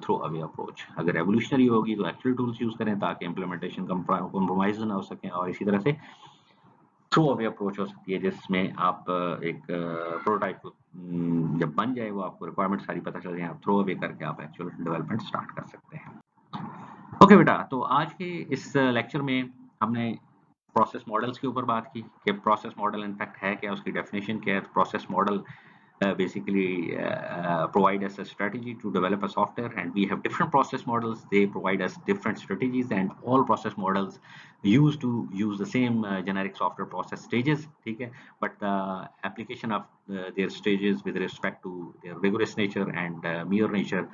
throw away approach. अगर एवोल्यूशनरी होगी तो एक्चुअल टूल्स यूज करें ताकि इंप्लीमेंटेशन कंप्रोमाइज ना हो सके, और इसी तरह से थ्रो अवे अप्रोच हो सकती है जिसमें आप एक प्रोटोटाइप को जब बन जाए वो आपको रिक्वायरमेंट सारी पता चल जाए, आप थ्रो अवे करके आप एक्चुअल डेवलपमेंट स्टार्ट कर सकते हैं। ओके बेटा, तो आज के इस लेक्चर में हमने प्रोसेस मॉडल्स के ऊपर बात की कि प्रोसेस मॉडल इनफैक्ट है क्या, उसकी डेफिनेशन क्या है। Process model basically provide us a strategy to develop a software, and we have different process models. They provide us different strategies, and all process models used to use the same generic software process stages, ठीक है, but the application of their stages with respect to their rigorous nature and mere nature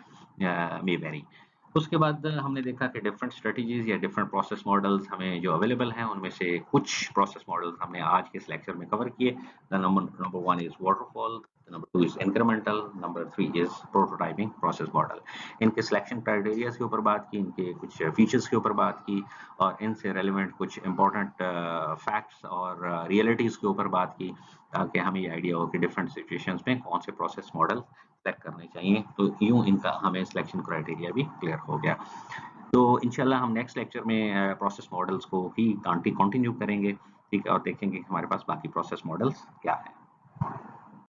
may vary। उसके बाद हमने देखा कि different strategies या different process models हमें जो अवेलेबल हैं उनमें से कुछ प्रोसेस मॉडल्स हमने आज के इस लेक्चर में कवर किए। The number 1 is waterfall, number 2 is incremental, number 3 is prototyping process model. इनके सिलेक्शन क्राइटेरिया के ऊपर बात की, इनके कुछ फीचर्स के ऊपर बात की और इनसे रेलिवेंट कुछ इंपॉर्टेंट फैक्ट्स और रियलिटीज के ऊपर बात की ताकि हमें ये आइडिया हो कि डिफरेंट सिचुएशंस में कौन से प्रोसेस मॉडल सेलेक्ट करने चाहिए। तो यूं इनका हमें सिलेक्शन क्राइटेरिया भी क्लियर हो गया। तो इंशाल्लाह हम नेक्स्ट लेक्चर में प्रोसेस मॉडल्स को ही कंटिन्यू करेंगे, ठीक है, और देखेंगे कि हमारे पास बाकी प्रोसेस मॉडल्स क्या है।